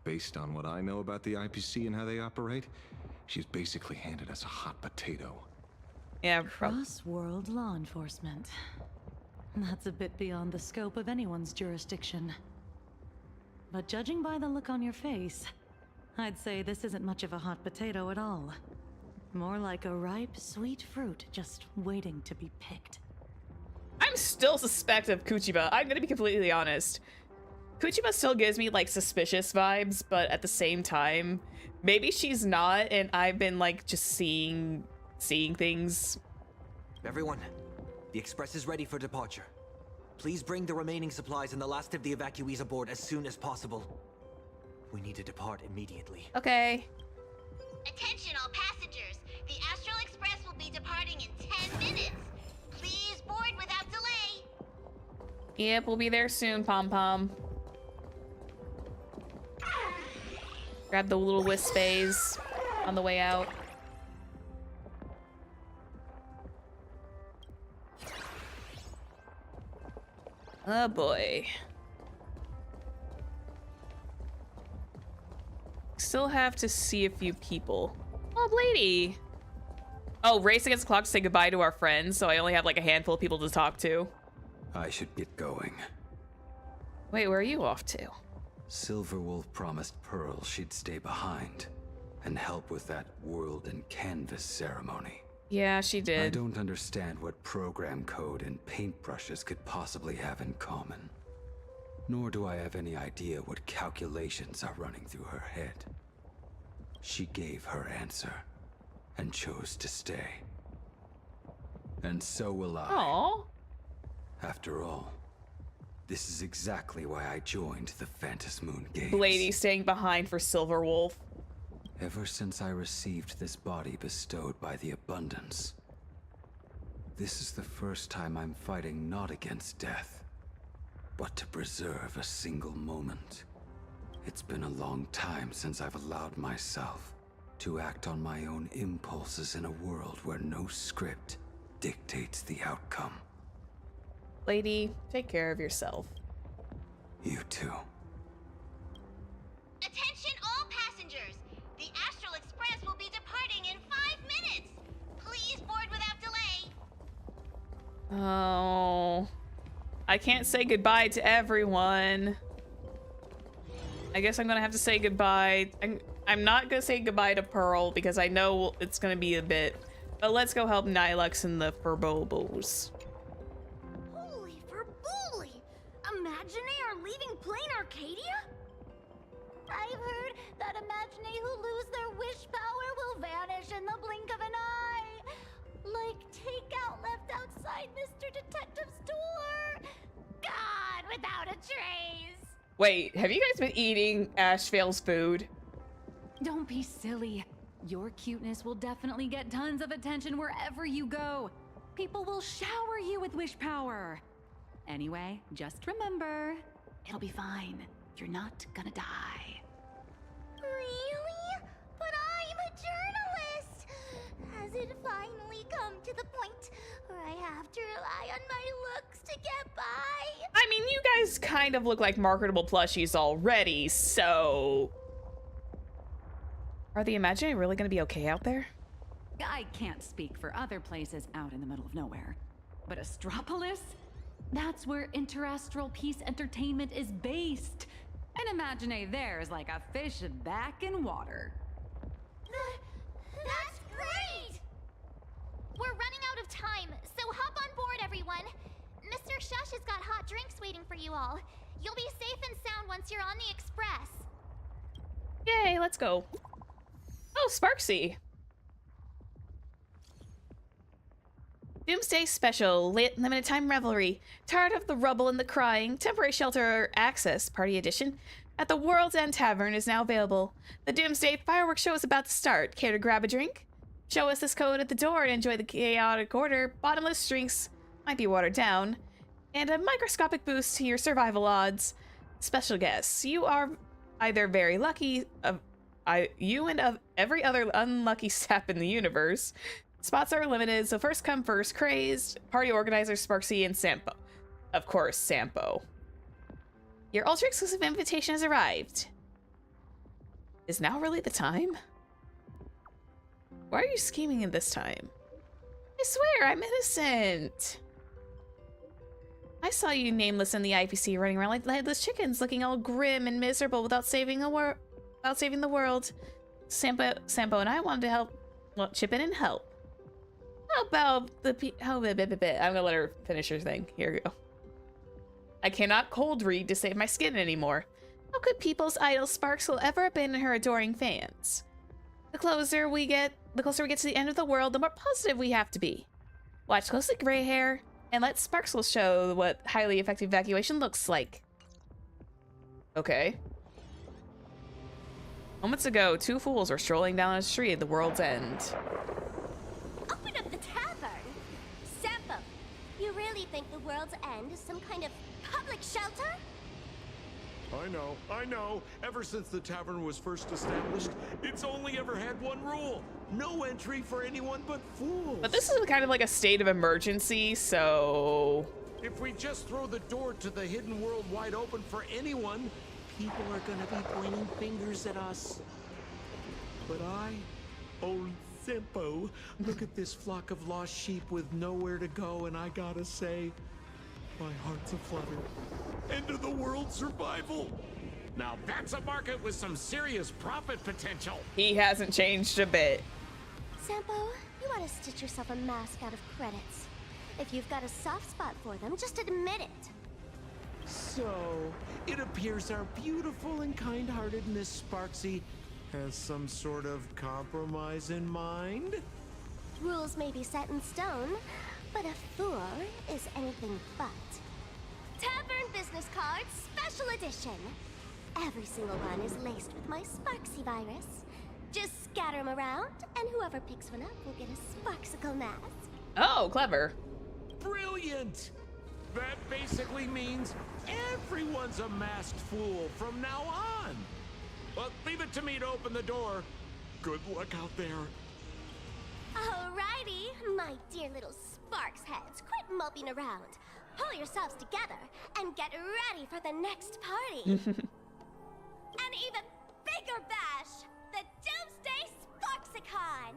Based on what I know about the IPC and how they operate, she's basically handed us a hot potato. Yeah, Cross-world law enforcement. That's a bit beyond the scope of anyone's jurisdiction. But judging by the look on your face, I'd say this isn't much of a hot potato at all. More like a ripe, sweet fruit just waiting to be picked. I'm still suspect of Kuchiba. I'm gonna be completely honest. Kuchiba still gives me like suspicious vibes, but at the same time, maybe she's not, and I've been like just seeing things. Everyone, the express is ready for departure. Please bring the remaining supplies and the last of the evacuees aboard as soon as possible. We need to depart immediately. Okay. Attention all passengers. The Astral Express will be departing in 10 minutes. Please board without delay. Yep, we'll be there soon, Pom-Pom. Grab the little Wispays on the way out. Oh boy. Still have to see a few people. Oh, lady. Oh, race against the clock to say goodbye to our friends, so I only have like a handful of people to talk to. I should get going. Wait, where are you off to? Silverwolf promised Pearl she'd stay behind and help with that world and canvas ceremony. Yeah, she did. I don't understand what program code and paintbrushes could possibly have in common. Nor do I have any idea what calculations are running through her head. She gave her answer and chose to stay. And so will I. Aww. After all, this is exactly why I joined the Phantasmoon Games. Lady staying behind for Silverwolf. Ever since I received this body bestowed by the Abundance, this is the first time I'm fighting not against death, but to preserve a single moment. It's been a long time since I've allowed myself to act on my own impulses in a world where no script dictates the outcome. Lady, take care of yourself. You too. Attention all passengers. The Astral Express will be departing in 5 minutes. Please board without delay. Oh, I can't say goodbye to everyone. I guess I'm gonna have to say goodbye. I'm not gonna say goodbye to Pearl because I know it's gonna be a bit. But let's go help Nilux and the Furbobos. Holy Furboli! Imagine are leaving Planarcadia? I've heard that Imagine who lose their wish power will vanish in the blink of an eye. Like takeout left outside Mr. Detective's door. God, without a trace. Wait, have you guys been eating Ashvale's food? Don't be silly. Your cuteness will definitely get tons of attention wherever you go. People will shower you with wish power. Anyway, just remember, it'll be fine. You're not gonna die. Really? But I'm a journalist! Has it finally come to the point where I have to rely on my looks to get by? I mean, you guys kind of look like marketable plushies already, so... Are the Imaginary really gonna be okay out there? I can't speak for other places out in the middle of nowhere. But Astropolis? That's where Interastral Peace Entertainment is based. And Imagine there's like a fish back in water. That's great! We're running out of time, so hop on board, everyone. Mr. Shush has got hot drinks waiting for you all. You'll be safe and sound once you're on the express. Yay, let's go. Oh, Sparksy. Doomsday Special, limited time revelry. Tired of the rubble and the crying? Temporary shelter access, party edition, at the World's End Tavern is now available. The Doomsday fireworks show is about to start. Care to grab a drink? Show us this code at the door and enjoy the chaotic order. Bottomless drinks might be watered down, and a microscopic boost to your survival odds. Special guests, you are either very lucky, you and of every other unlucky sap in the universe. Spots are limited, so first come first. Crazed, party organizer Sparksy, and Sampo. Of course, Sampo. Your ultra-exclusive invitation has arrived. Is now really the time? Why are you scheming at this time? I swear, I'm innocent. I saw you nameless in the IPC running around like headless chickens, looking all grim and miserable without saving the world. Sampo and I wanted to help, well, chip in and help. How about I'm gonna let her finish her thing. Here we go. I cannot cold read to save my skin anymore. How could people's idol Sparksel ever abandon her adoring fans? The closer we get to the end of the world, the more positive we have to be. Watch closely, gray hair, and let Sparksel show what highly effective evacuation looks like. Okay. Moments ago, two fools were strolling down a street at the world's end. Open up the tavern! Sampo, you really think the world's end is some kind of public shelter? I know. Ever since the tavern was first established, it's only ever had one rule. No entry for anyone but fools. But this is kind of like a state of emergency, so... If we just throw the door to the hidden world wide open for anyone, people are gonna be pointing fingers at us. But old Simpo, look at this flock of lost sheep with nowhere to go, and I gotta say, my heart's aflutter. End of the world survival. Now that's a market with some serious profit potential. He hasn't changed a bit. Sampo, you ought to stitch yourself a mask out of credits. If you've got a soft spot for them, just admit it. So, it appears our beautiful and kind-hearted Miss Sparksy has some sort of compromise in mind? Rules may be set in stone, but a fool is anything but. Tavern business cards, special edition. Every single one is laced with my Sparksy virus. Just scatter them around, and whoever picks one up will get a Sparksicle mask. Oh, clever. Brilliant! That basically means everyone's a masked fool from now on. But leave it to me to open the door. Good luck out there. Alrighty, my dear little Sparks heads, quit moping around. Pull yourselves together and get ready for the next party. An even bigger bash, the Doomsday Sparksicon.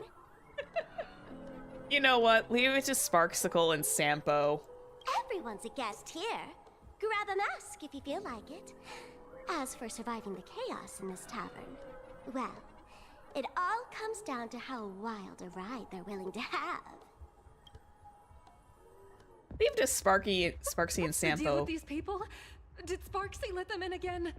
You know what? Leave it to Sparksicle and Sampo. Everyone's a guest here. Grab a mask if you feel like it. As for surviving the chaos in this tavern, well, it all comes down to how wild a ride they're willing to have. Leave to Sparksy and What's the deal Sampo. with these people? Did Sparksy let them in again?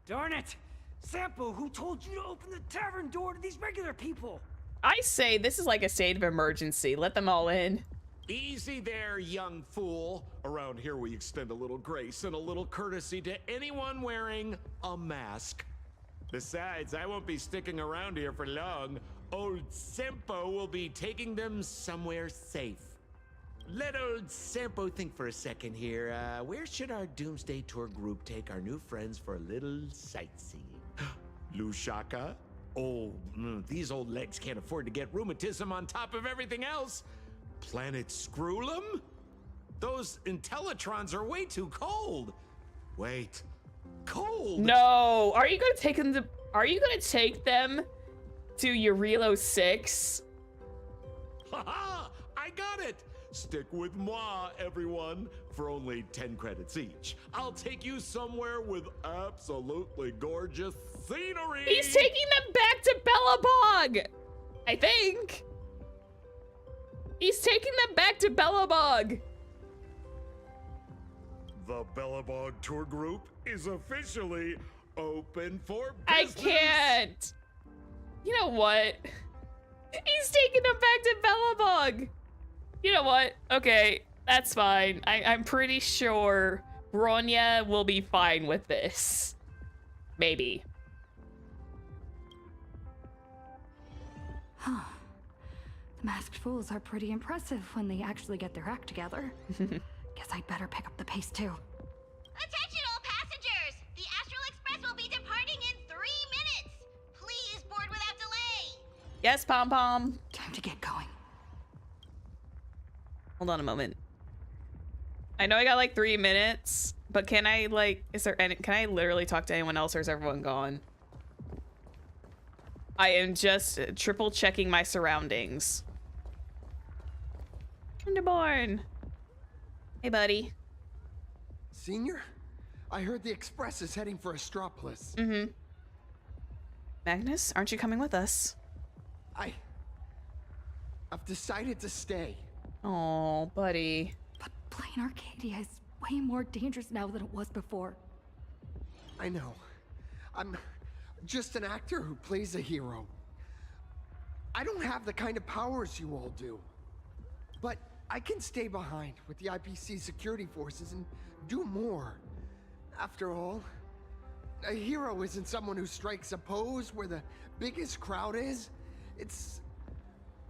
Darn it! Sampo, who told you to open the tavern door to these regular people? I say this is like a state of emergency. Let them all in. Easy there, young fool. Around here we extend a little grace and a little courtesy to anyone wearing a mask. Besides, I won't be sticking around here for long. Old Sampo will be taking them somewhere safe. Let old Sampo think for a second here. Where should our Doomsday Tour group take our new friends for a little sightseeing? Lushaka? Oh, these old legs can't afford to get rheumatism on top of everything else. Planet Screwlum? Those Intellitrons are way too cold. Wait, cold? No, are you gonna take them to? Are you gonna take them to Eurilo 6? Haha! I got it. Stick with moi, everyone, for only 10 credits each. I'll take you somewhere with absolutely gorgeous scenery. He's taking them back to Bellabog, I think. He's taking them back to Bellabog. The Bellabog tour group is officially open for I business. can't. You know what? He's taking them back to Bellabog. You know what? Okay, that's fine. I'm pretty sure Bronya will be fine with this. Maybe. Huh. The masked fools are pretty impressive when they actually get their act together. Guess I'd better pick up the pace too. Attention all passengers! The Astral Express will be departing in 3 minutes! Please board without delay! Yes, Pom Pom. Time to get going. Hold on a moment. I know I got like 3 minutes, but can I like, can I literally talk to anyone else or is everyone gone? I am just triple checking my surroundings. Cinderborn. Hey, buddy. Senior? I heard the Express is heading for Astropolis. Mm-hmm. Magnus, aren't you coming with us? I've decided to stay. Oh, buddy. But Planarcadia is way more dangerous now than it was before. I know. I'm just an actor who plays a hero. I don't have the kind of powers you all do. But I can stay behind with the IPC security forces and do more. After all, a hero isn't someone who strikes a pose where the biggest crowd is. It's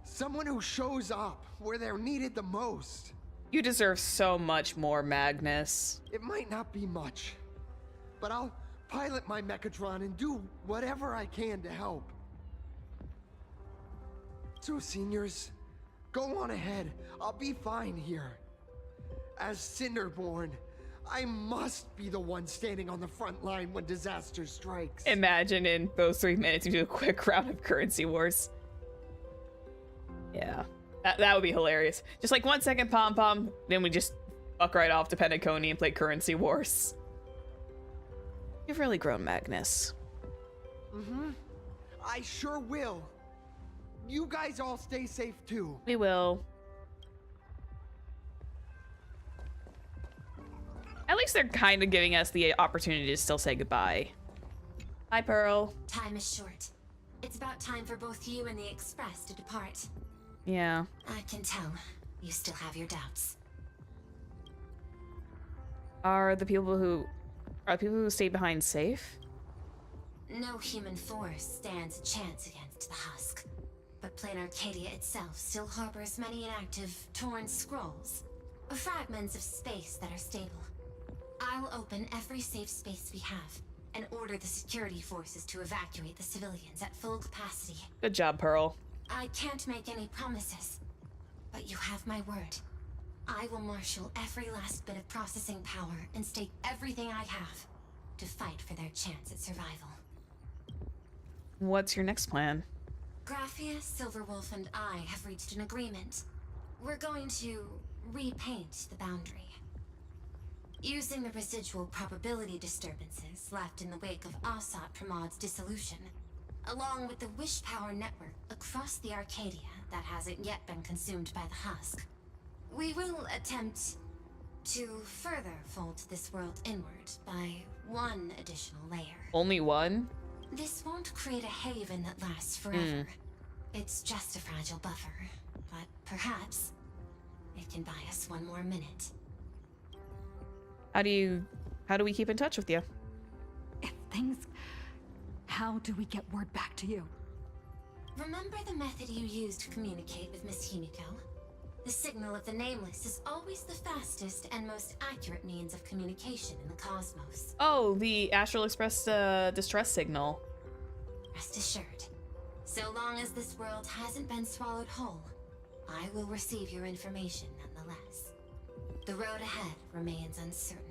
someone who shows up where they're needed the most. You deserve so much more, Magnus. It might not be much, but I'll pilot my Mechatron and do whatever I can to help. So, seniors, go on ahead. I'll be fine here. As Cinderborn, I must be the one standing on the front line when disaster strikes. Imagine in those 3 minutes you do a quick round of currency wars. Yeah, that would be hilarious. Just like 1 second pom-pom, then we just fuck right off to Pentaconi and play currency wars. You've really grown, Magnus. Mm-hmm. I sure will. You guys all stay safe too. We will. At least they're kind of giving us the opportunity to still say goodbye. Hi, Pearl. Time is short. It's about time for both you and the Express to depart. Yeah. I can tell. You still have your doubts. Are the people who stayed behind safe? No human force stands a chance against the husk. But Planarcadia itself still harbors many inactive, torn scrolls, or fragments of space that are stable. I'll open every safe space we have, and order the security forces to evacuate the civilians at full capacity. Good job, Pearl. I can't make any promises, but you have my word. I will marshal every last bit of processing power and stake everything I have to fight for their chance at survival. What's your next plan? Graphia, Silverwolf, and I have reached an agreement. We're going to repaint the boundary. Using the residual probability disturbances left in the wake of Astropolis' dissolution, along with the wish power network across the Arcadia that hasn't yet been consumed by the husk, we will attempt to further fold this world inward by one additional layer. Only one? This won't create a haven that lasts forever. It's just a fragile buffer, but perhaps it can buy us one more minute. How do we keep in touch with you? How do we get word back to you? Remember the method you used to communicate with Miss Himiko? The signal of the Nameless is always the fastest and most accurate means of communication in the cosmos. Oh, the Astral Express distress signal. Rest assured, so long as this world hasn't been swallowed whole, I will receive your information nonetheless. The road ahead remains uncertain.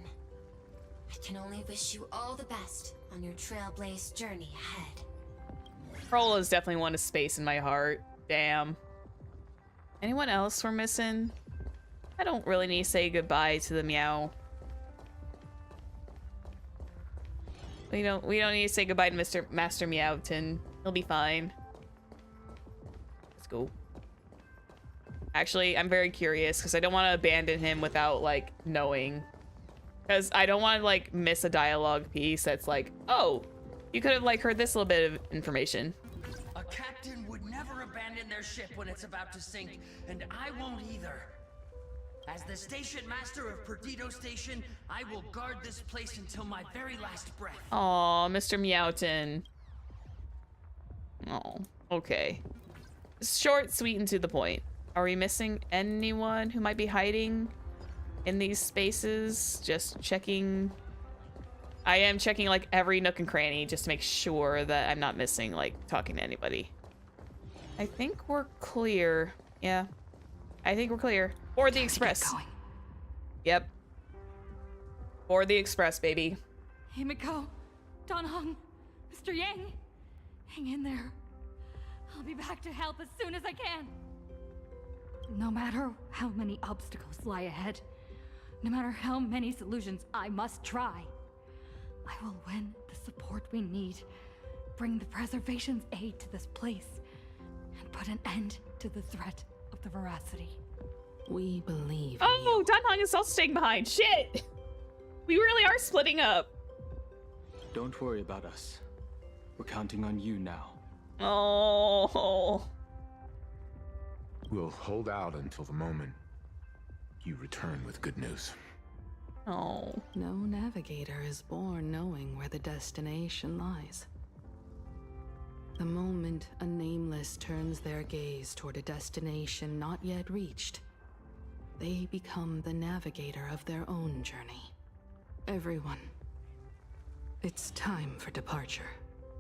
I can only wish you all the best on your trailblaze journey ahead. Pearl is definitely one of space in my heart. Damn. Anyone else we're missing? I don't really need to say goodbye to the Meow. We don't need to say goodbye to Master Meowton. He'll be fine. Let's go. Actually, I'm very curious because I don't want to abandon him without like knowing. Because I don't want to like miss a dialogue piece that's like, oh, you could have like heard this little bit of information. A captain would never abandon their ship when it's about to sink, and I won't either. As the station master of Perdido Station, I will guard this place until my very last breath. Aw, Mr. Meowton. Oh, okay. Short, sweet, and to the point. Are we missing anyone who might be hiding in these spaces? Just checking. I am checking like every nook and cranny just to make sure that I'm not missing like talking to anybody. I think we're clear. Yeah, I think we're clear. Board the Express. Yep. Board the Express, baby. Himiko, Donhong, Mr. Yang, hang in there. I'll be back to help as soon as I can. No matter how many obstacles lie ahead, no matter how many solutions I must try, I will win the support we need, bring the preservation's aid to this place, and put an end to the threat of the veracity. We believe. Oh, Danhong is also staying behind. Shit! We really are splitting up. Don't worry about us. We're counting on you now. Oh. We'll hold out until the moment you return with good news. Oh. No navigator is born knowing where the destination lies. The moment a nameless turns their gaze toward a destination not yet reached, they become the navigator of their own journey. Everyone, it's time for departure.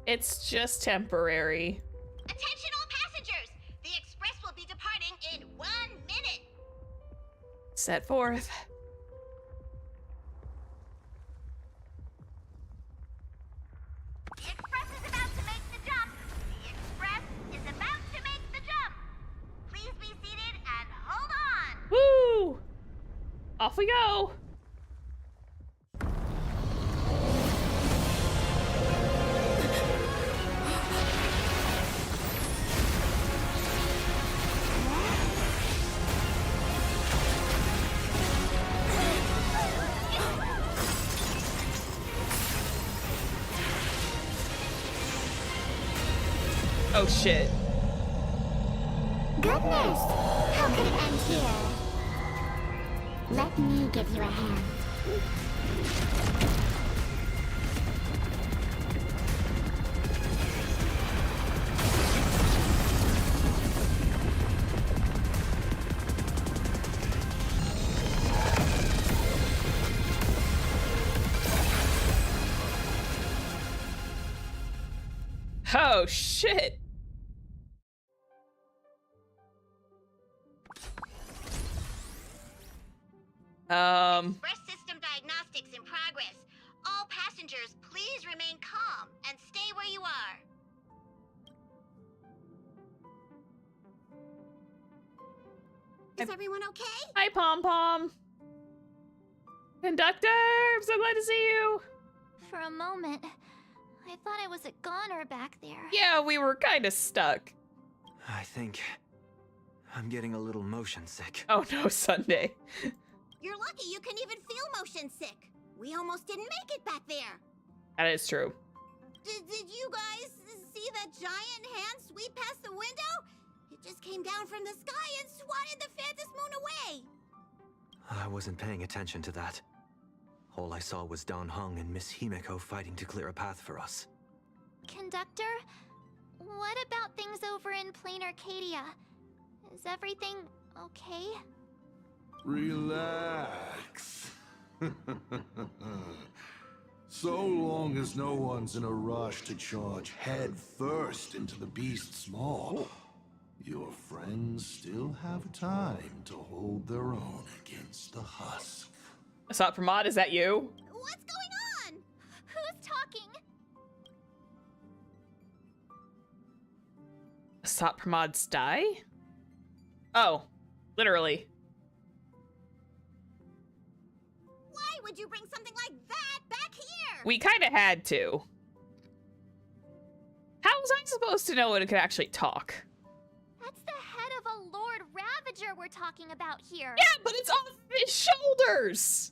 It's just temporary. Attention all passengers! The express will be departing in 1 minute! Set forth. The express is about to make the jump! The express is about to make the jump! Please be seated and hold on! Woo! Off we go! Oh shit. Goodness! How could it end here? Let me give you a hand. Oh shit. Express system diagnostics in progress. All passengers, please remain calm and stay where you are. Is everyone okay? Hi, Pom Pom. Conductor, I'm so glad to see you. For a moment, I thought I was a goner back there. Yeah, we were kind of stuck. I think I'm getting a little motion sick. Oh no, Sunday. You're lucky you can even feel motion sick. We almost didn't make it back there. That is true. Did you guys see that giant hand sweep past the window? It just came down from the sky and swatted the Phantom Moon away. I wasn't paying attention to that. All I saw was Dan Heng and Miss Himeko fighting to clear a path for us. Conductor, what about things over in Planarcadia? Is everything okay? Relax. So long as no one's in a rush to charge head first into the beast's maw, your friends still have time to hold their own against the husk. Asat Pramod, is that you? What's going on? Who's talking? Asat Pramod's die? Oh, literally. Why would you bring something like that back here? We kind of had to. How was I supposed to know it could actually talk? That's the head of a Lord Ravager we're talking about here. Yeah, but it's off his shoulders.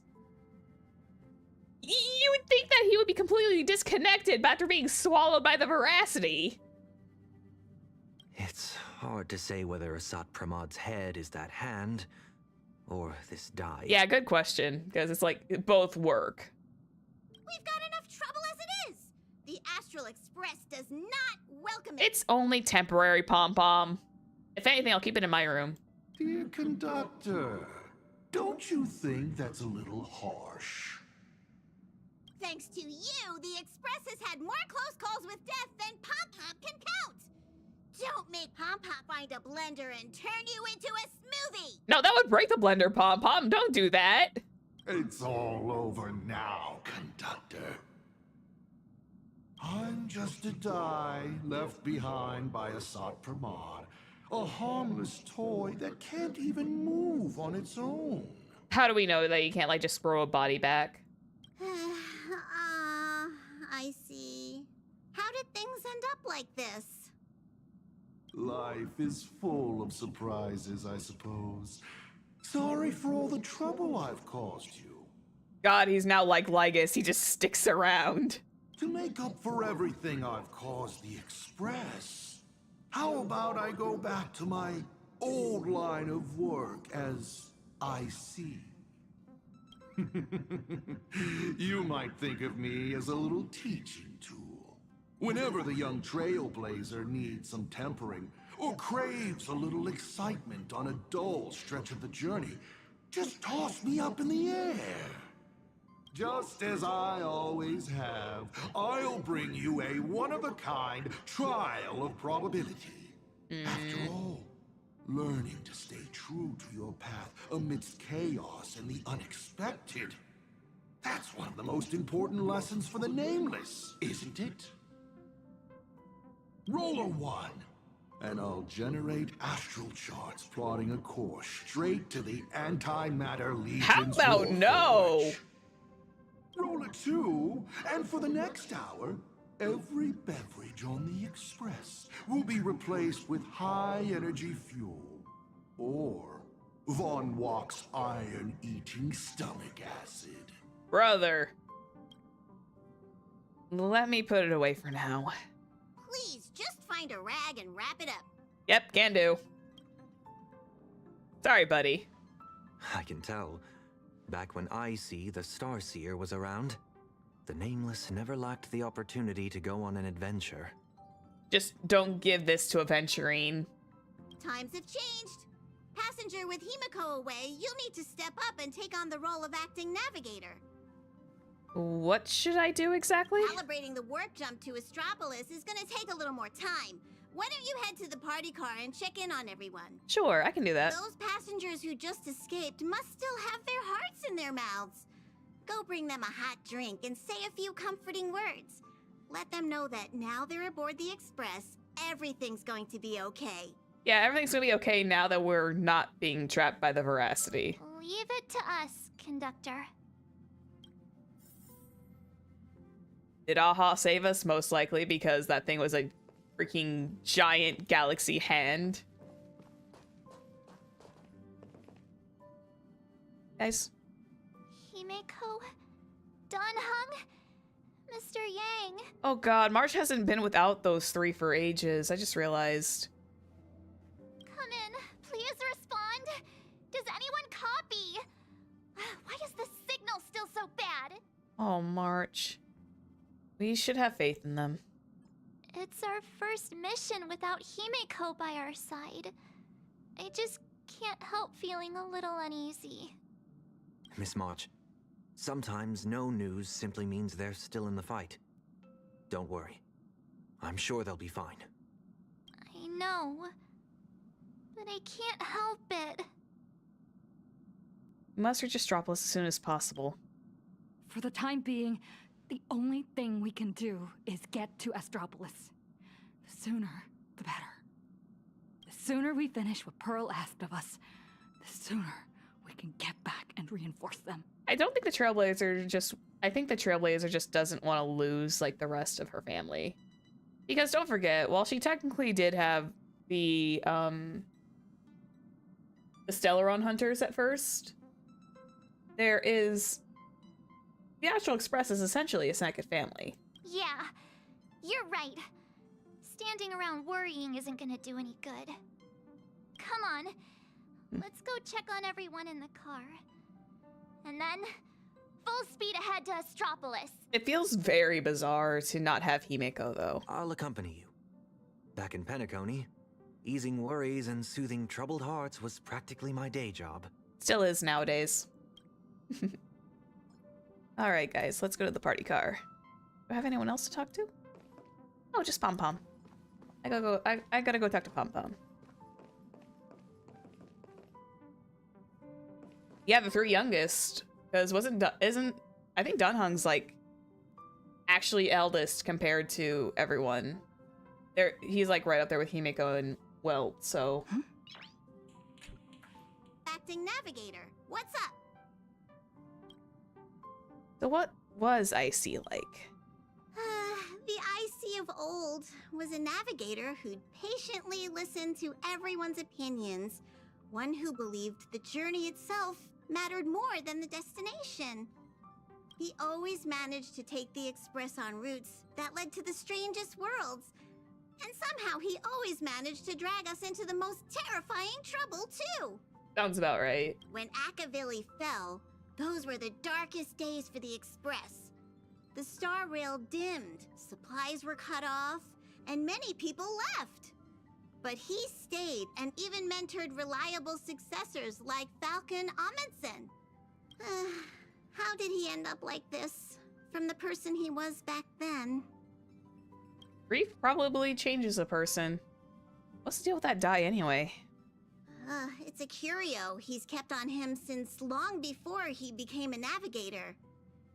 You would think that he would be completely disconnected after being swallowed by the veracity. It's hard to say whether Asat Pramod's head is that hand or this die. Yeah, good question, because it's like both work. We've got enough trouble as it is. The Astral Express does not welcome it. It's only temporary, Pom Pom. If anything, I'll keep it in my room. Dear conductor, don't you think that's a little harsh? Thanks to you, the Express has had more close calls with death than Pom Pom can count. Don't make Pom Pom find a blender and turn you into a smoothie. No, that would break the blender, Pom Pom. Don't do that. It's all over now, conductor. I'm just a die left behind by Asat Pramod, A harmless toy that can't even move on its own. How do we know that you can't, like, just throw a body back? I see. How did things end up like this? Life is full of surprises, I suppose. Sorry for all the trouble I've caused you. God, he's now like Lygus. He just sticks around. To make up for everything I've caused the Express, how about I go back to my old line of work as IC? You might think of me as a little teaching tool. Whenever the young trailblazer needs some tempering or craves a little excitement on a dull stretch of the journey, just toss me up in the air. Just as I always have, I'll bring you a one-of-a-kind trial of probability. After all, learning to stay true to your path amidst chaos and the unexpected, that's one of the most important lessons for the Nameless, isn't it? Roll a 1, and I'll generate astral charts plotting a course straight to the Antimatter Legion's How about no? forge. Roll a 2, and for the next hour, every beverage on the Express will be replaced with high-energy fuel, or Von Walk's iron-eating stomach acid. Brother. Let me put it away for now. Please, just find a rag and wrap it up. Yep, can do. Sorry, buddy. I can tell. Back when IC, the Starseer, was around, the Nameless never lacked the opportunity to go on an adventure. Just don't give this to Aventurine. Times have changed. Passenger with Himiko away, you'll need to step up and take on the role of acting navigator. What should I do exactly? Calibrating the warp jump to Astropolis is gonna take a little more time. Why don't you head to the party car and check in on everyone? Sure, I can do that. Those passengers who just escaped must still have their hearts in their mouths. Go bring them a hot drink and say a few comforting words. Let them know that now they're aboard the Express, everything's going to be okay. Yeah, everything's gonna be okay now that we're not being trapped by the Veracity. Leave it to us, conductor. Did Aha save us? Most likely, because that thing was a freaking giant galaxy hand. Guys. Himeko, Dunhung, Mr. Yang. Oh god, March hasn't been without those three for ages. I just realized. Come in. Please respond. Does anyone copy? Why is the signal still so bad? Oh, March. We should have faith in them. It's our first mission without Himeko by our side. I just can't help feeling a little uneasy. Miss March, sometimes no news simply means they're still in the fight. Don't worry. I'm sure they'll be fine. I know, but I can't help it. We must reach Astropolis as soon as possible. For the time being, the only thing we can do is get to Astropolis. The sooner, the better. The sooner we finish what Pearl asked of us, the sooner we can get back and reinforce them. I don't think the Trailblazer just... I think the Trailblazer just doesn't want to lose, like, the rest of her family. Because don't forget, while she technically did have the Stellaron Hunters at first, there is... The Astral Express is essentially a second family. Yeah, you're right. Standing around worrying isn't gonna do any good. Come on, let's go check on everyone in the car. And then, full speed ahead to Astropolis. It feels very bizarre to not have Himeko, though. I'll accompany you. Back in Penacony, easing worries and soothing troubled hearts was practically my day job. Still is nowadays. Alright, guys, let's go to the party car. Do I have anyone else to talk to? Oh, just Pom Pom. I gotta go talk to Pom Pom. Yeah, the three youngest. Because I think Dunhung's like actually eldest compared to everyone. He's like right up there with Himeko and well, so... Acting navigator, what's up? So what was Icy like? The Icy of old was a navigator who'd patiently listen to everyone's opinions, one who believed the journey itself mattered more than the destination. He always managed to take the Express on routes that led to the strangest worlds, and somehow he always managed to drag us into the most terrifying trouble, too. Sounds about right. When Akavili fell, those were the darkest days for the Express. The star rail dimmed, supplies were cut off, and many people left. But he stayed and even mentored reliable successors like Falcon Amundsen. How did he end up like this? From the person he was back then? Grief probably changes a person. What's the deal with that die anyway? It's a curio he's kept on him since long before he became a navigator.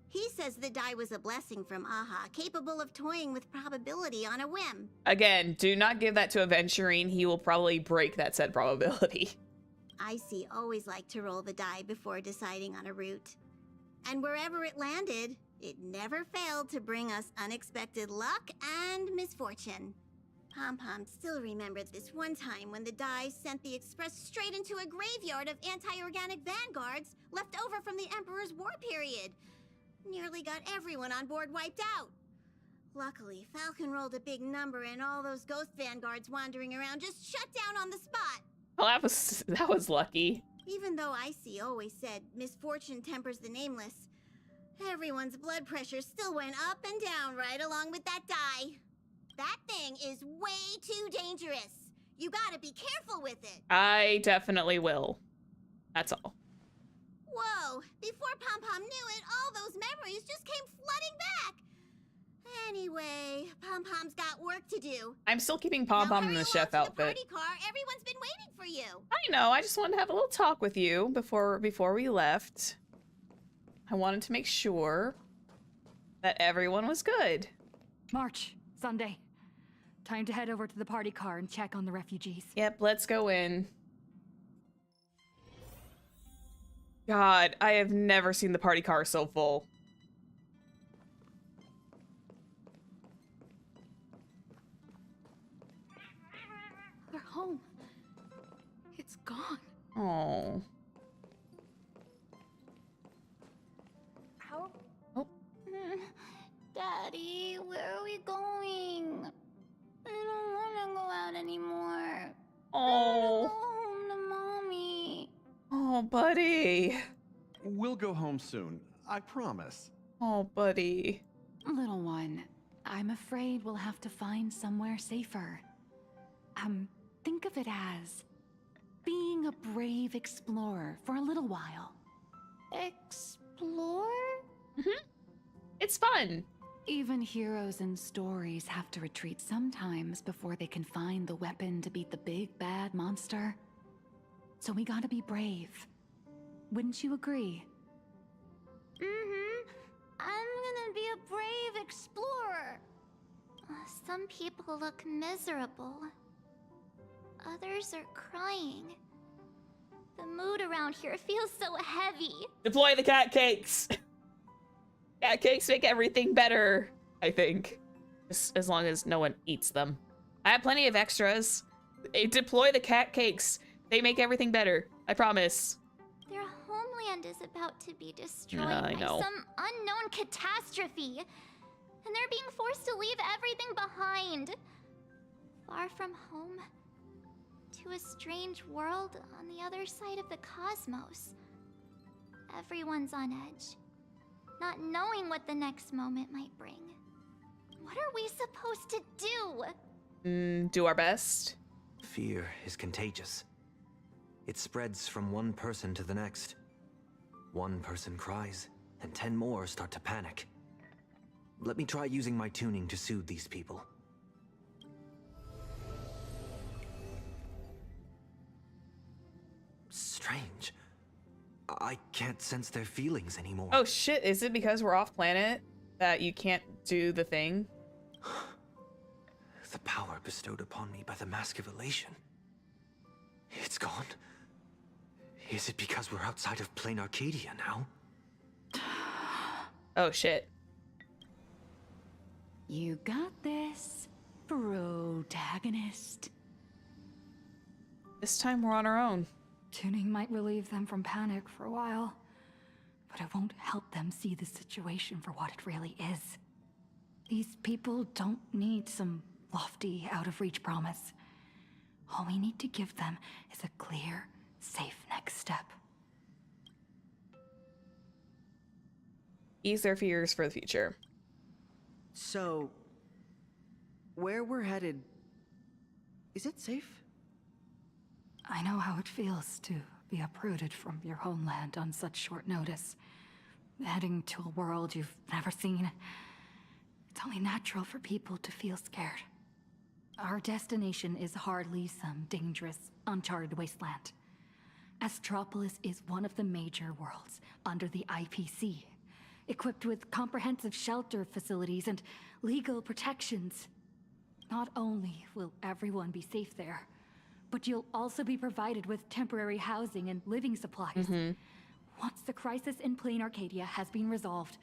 He says the die was a blessing from Aha, capable of toying with probability on a whim. Again, do not give that to a Venturine. He will probably break that said probability. Icy always liked to roll the die before deciding on a route. And wherever it landed, it never failed to bring us unexpected luck and misfortune. Pom-Pom still remembered this one time when the die sent the Express straight into a graveyard of anti-organic vanguards left over from the Emperor's war period. Nearly got everyone on board wiped out. Luckily, Falcon rolled a big number and all those ghost vanguards wandering around just shut down on the spot. Well, that was lucky. Even though Icy always said misfortune tempers the nameless, everyone's blood pressure still went up and down right along with that die. That thing is way too dangerous. You gotta be careful with it. I definitely will. That's all. Whoa, before Pom-Pom knew it, all those memories just came flooding back. Anyway, Pom-Pom's got work to do. I'm still keeping Pom-Pom in the chef outfit. Party car, everyone's been waiting for you. I know, I just wanted to have a little talk with you before we left. I wanted to make sure that everyone was good. March, Sunday. Time to head over to the party car and check on the refugees. Yep, let's go in. God, I have never seen the party car so full. We're home. It's gone. Oh. How? Oh. Daddy, where are we going? I don't want to go out anymore. Oh. I want to go home to Mommy. Oh, buddy. We'll go home soon, I promise. Oh, buddy. Little one, I'm afraid we'll have to find somewhere safer. Think of it as being a brave explorer for a little while. Explore? It's fun. Even heroes in stories have to retreat sometimes before they can find the weapon to beat the big bad monster. So we gotta be brave. Wouldn't you agree? I'm gonna be a brave explorer. Some people look miserable. Others are crying. The mood around here feels so heavy. Deploy the cat cakes. Cat cakes make everything better, I think. Just as long as no one eats them. I have plenty of extras. Deploy the cat cakes. They make everything better. I promise. Their homeland is about to be destroyed I by know. some unknown catastrophe. And they're being forced to leave everything behind. Far from home. To a strange world on the other side of the cosmos. Everyone's on edge. Not knowing what the next moment might bring. What are we supposed to do? Do our best. Fear is contagious. It spreads from one person to the next. One person cries, and 10 more start to panic. Let me try using my tuning to soothe these people. Strange. I can't sense their feelings anymore. Oh shit, is it because we're off planet that you can't do the thing? The power bestowed upon me by the Mask of Elation. It's gone? Is it because we're outside of Planarcadia now? Oh, shit. You got this, protagonist. This time we're on our own. Tuning might relieve them from panic for a while, but it won't help them see the situation for what it really is. These people don't need some lofty, out-of-reach promise. All we need to give them is a clear, safe next step. Ease their fears for the future. So, where we're headed, is it safe? I know how it feels to be uprooted from your homeland on such short notice. Heading to a world you've never seen. It's only natural for people to feel scared. Our destination is hardly some dangerous, uncharted wasteland. Astropolis is one of the major worlds under the IPC, equipped with comprehensive shelter facilities and legal protections. Not only will everyone be safe there, but you'll also be provided with temporary housing and living supplies. Once the crisis in Planarcadia has been resolved,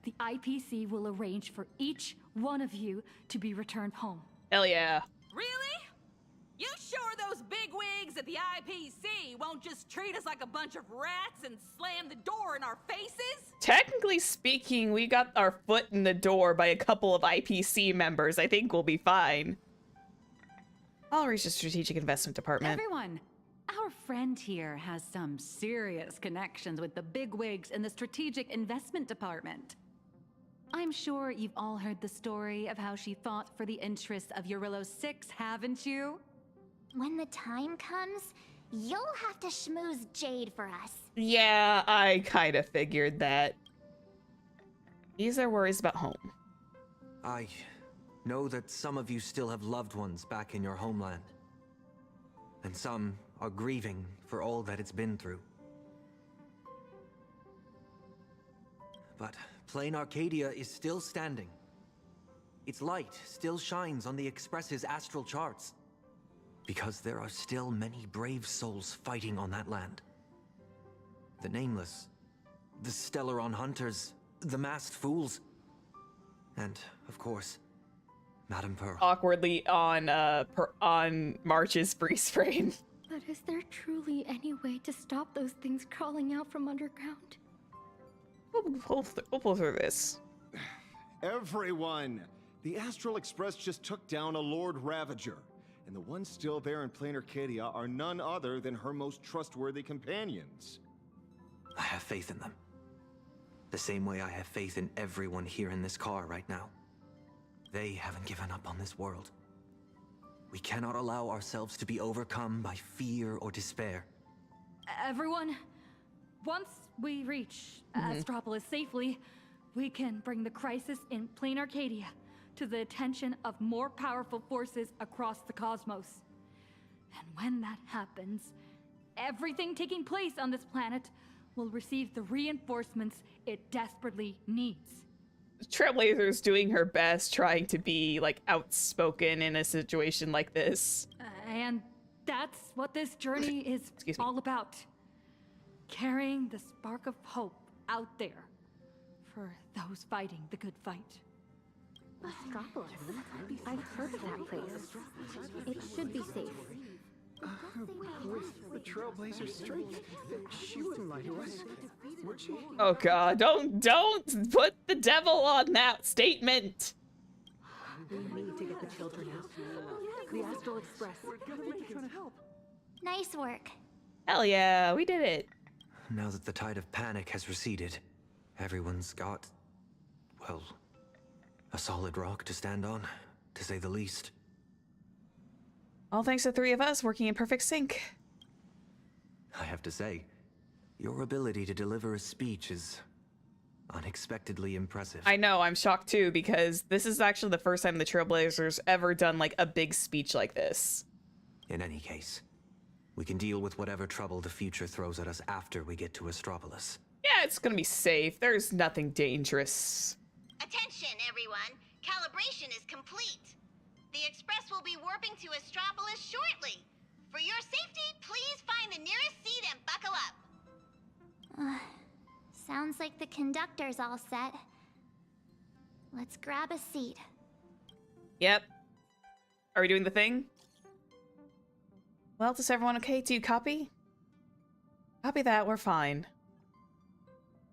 the IPC will arrange for each one of you to be returned home. Hell yeah. Really? You sure those bigwigs at the IPC won't just treat us like a bunch of rats and slam the door in our faces? Technically speaking, we got our foot in the door by a couple of IPC members. I think we'll be fine. I'll reach the Strategic Investment Department. Everyone, our friend here has some serious connections with the bigwigs in the Strategic Investment Department. I'm sure you've all heard the story of how she fought for the interests of Eurillo 6, haven't you? When the time comes, you'll have to schmooze Jade for us. Yeah, I kind of figured that. These are worries about home. I know that some of you still have loved ones back in your homeland. And some are grieving for all that it's been through. But Planarcadia is still standing. Its light still shines on the Express's astral charts. Because there are still many brave souls fighting on that land. The Nameless, the Stellaron Hunters, the Masked Fools, and, of course, Madame Pearl. Awkwardly on March's freeze frame. But is there truly any way to stop those things crawling out from underground? We'll pull through this. Everyone! The Astral Express just took down a Lord Ravager. And the ones still there in Planarcadia are none other than her most trustworthy companions. I have faith in them. The same way I have faith in everyone here in this car right now. They haven't given up on this world. We cannot allow ourselves to be overcome by fear or despair. Everyone, once we reach Astropolis safely, we can bring the crisis in Planarcadia to the attention of more powerful forces across the cosmos. And when that happens, everything taking place on this planet will receive the reinforcements it desperately needs. Trailblazer's doing her best, trying to be, like, outspoken in a situation like this. And that's what this journey is all about. Carrying the spark of hope out there for those fighting the good fight. Astropolis. I've heard of that place. It should be safe. With the Trailblazer's strength, she wouldn't lie to us, would she? Oh god, don't put the devil on that statement! We need to get the children out. The Astral Express. We're trying to help. Nice work. Hell yeah, we did it. Now that the tide of panic has receded, everyone's got, well, a solid rock to stand on, to say the least. All thanks to three of us working in perfect sync. I have to say, your ability to deliver a speech is unexpectedly impressive. I know, I'm shocked too, because this is actually the first time the Trailblazers ever done, like, a big speech like this. In any case, we can deal with whatever trouble the future throws at us after we get to Astropolis. Yeah, it's gonna be safe. There's nothing dangerous. Attention, everyone. Calibration is complete. The Express will be warping to Astropolis shortly. For your safety, please find the nearest seat and buckle up. Sounds like the conductor's all set. Let's grab a seat. Yep. Are we doing the thing? Well, is everyone okay? Do you copy? Copy that, we're fine.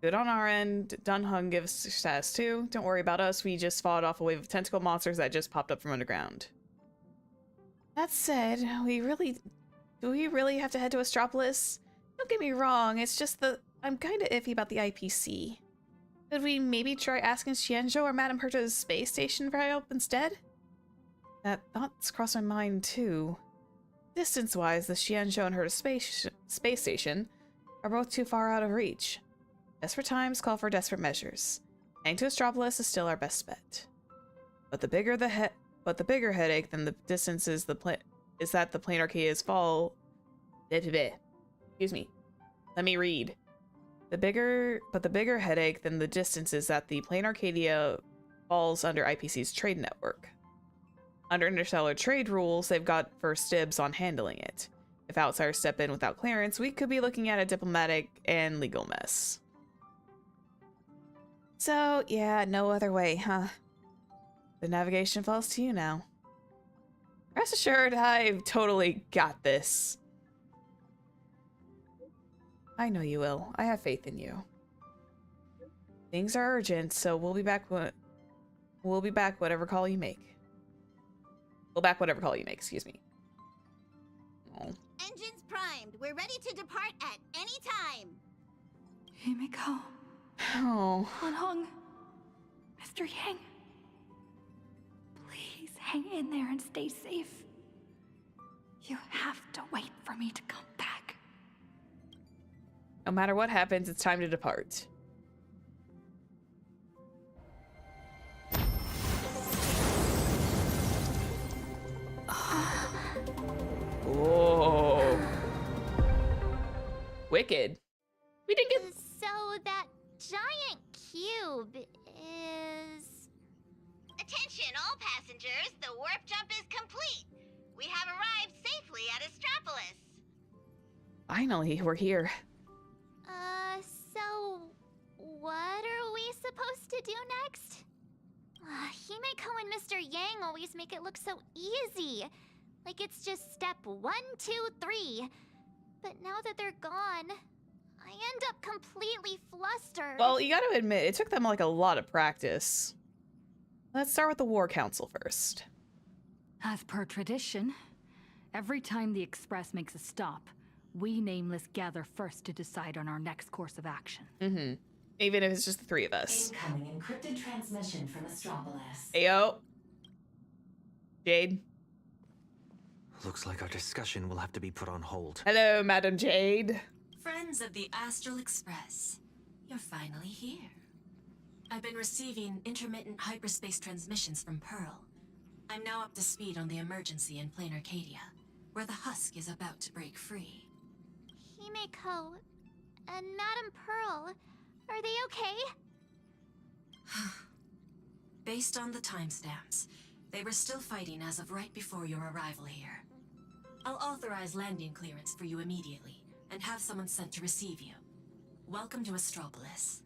Good on our end. Dunhung gives status too. Don't worry about us, we just fought off a wave of tentacle monsters that just popped up from underground. That said, do we really have to head to Astropolis? Don't get me wrong, it's just that I'm kinda iffy about the IPC. Could we maybe try asking Xianzhou or Madame Herta's space station for help instead? That thought's crossed my mind too. Distance-wise, the Xianzhou and Herta space station are both too far out of reach. Desperate times call for desperate measures. Heading to Astropolis is still our best bet. But the bigger headache than the distance is that the Planarcadia's fall. Excuse me. Let me read. The bigger headache than the distance is that the Planarcadia falls under IPC's trade network. Under interstellar trade rules, they've got first dibs on handling it. If outsiders step in without clearance, we could be looking at a diplomatic and legal mess. So, yeah, no other way, huh? The navigation falls to you now. Rest assured, I've totally got this. I know you will. I have faith in you. Things are urgent, so we'll be back whatever call you make. Excuse me. Oh. Engines primed. We're ready to depart at any time. Himiko. Oh. Dunhung. Mr. Yang. Please hang in there and stay safe. You have to wait for me to come back. No matter what happens, it's time to depart. Whoa. Wicked. We didn't get... So that giant cube is... Attention all passengers, the warp jump is complete. We have arrived safely at Astropolis. Finally, we're here. So what are we supposed to do next? Himeko and Mr. Yang always make it look so easy. Like it's just step 1, 2, 3. But now that they're gone, I end up completely flustered. Well, you gotta admit, it took them like a lot of practice. Let's start with the War Council first. As per tradition, every time the Express makes a stop, we Nameless gather first to decide on our next course of action. Mm-hmm. Even if it's just the three of us. Incoming encrypted transmission from Astropolis. Ayo. Jade. Looks like our discussion will have to be put on hold. Hello, Madam Jade. Friends of the Astral Express, you're finally here. I've been receiving intermittent hyperspace transmissions from Pearl. I'm now up to speed on the emergency in Planarcadia, where the husk is about to break free. Himeko and Madame Pearl, are they okay? Based on the timestamps, they were still fighting as of right before your arrival here. I'll authorize landing clearance for you immediately, and have someone sent to receive you. Welcome to Astropolis.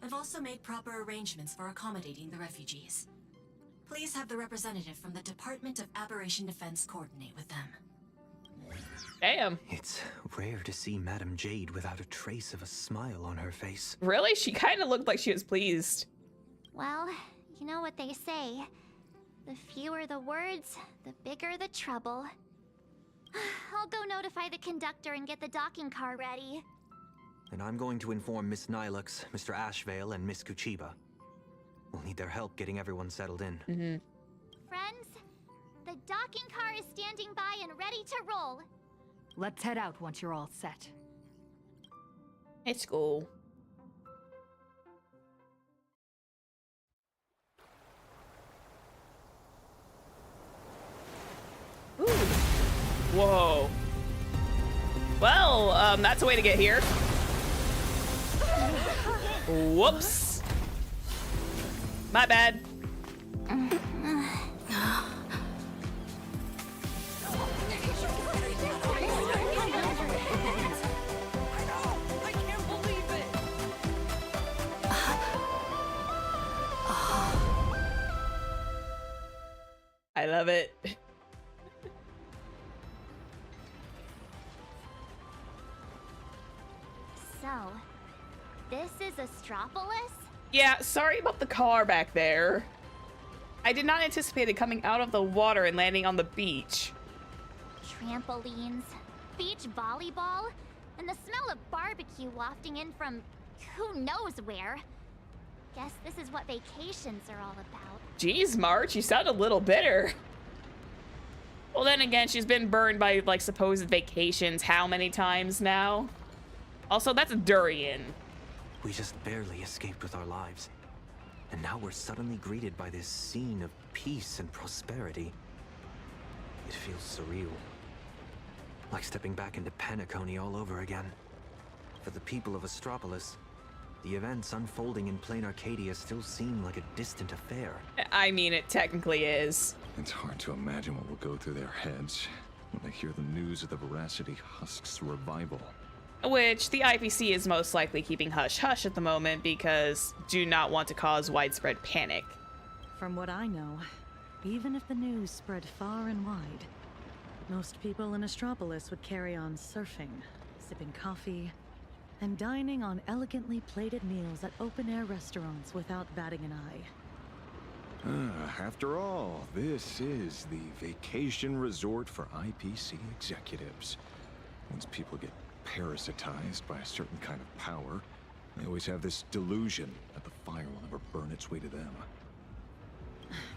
I've also made proper arrangements for accommodating the refugees. Please have the representative from the Department of Aberration Defense coordinate with them. Damn. It's rare to see Madame Jade without a trace of a smile on her face. Really? She kind of looked like she was pleased. Well, you know what they say. The fewer the words, the bigger the trouble. I'll go notify the conductor and get the docking car ready. And I'm going to inform Miss Nilux, Mr. Ashvale, and Miss Kuchiba. We'll need their help getting everyone settled in. Mm-hmm. Friends, the docking car is standing by and ready to roll. Let's head out once you're all set. It's cool. Ooh. Whoa. Well, that's a way to get here. Whoops. My bad. I love it. So, this is Astropolis? Yeah, sorry about the car back there. I did not anticipate it coming out of the water and landing on the beach. Trampolines, beach volleyball, and the smell of barbecue wafting in from who knows where. Guess this is what vacations are all about. Jeez, March, you sound a little bitter. Well, then again, she's been burned by, like, supposed vacations how many times now? Also, that's durian. We just barely escaped with our lives. And now we're suddenly greeted by this scene of peace and prosperity. It feels surreal. Like stepping back into Penacony all over again. For the people of Astropolis, the events unfolding in Planarcadia still seem like a distant affair. I mean, it technically is. It's hard to imagine what will go through their heads when they hear the news of the Veracity Husk's revival. Which the IPC is most likely keeping hush-hush at the moment because do not want to cause widespread panic. From what I know, even if the news spread far and wide, most people in Astropolis would carry on surfing, sipping coffee, and dining on elegantly plated meals at open-air restaurants without batting an eye. After all, this is the vacation resort for IPC executives. Once people get parasitized by a certain kind of power, they always have this delusion that the fire will never burn its way to them.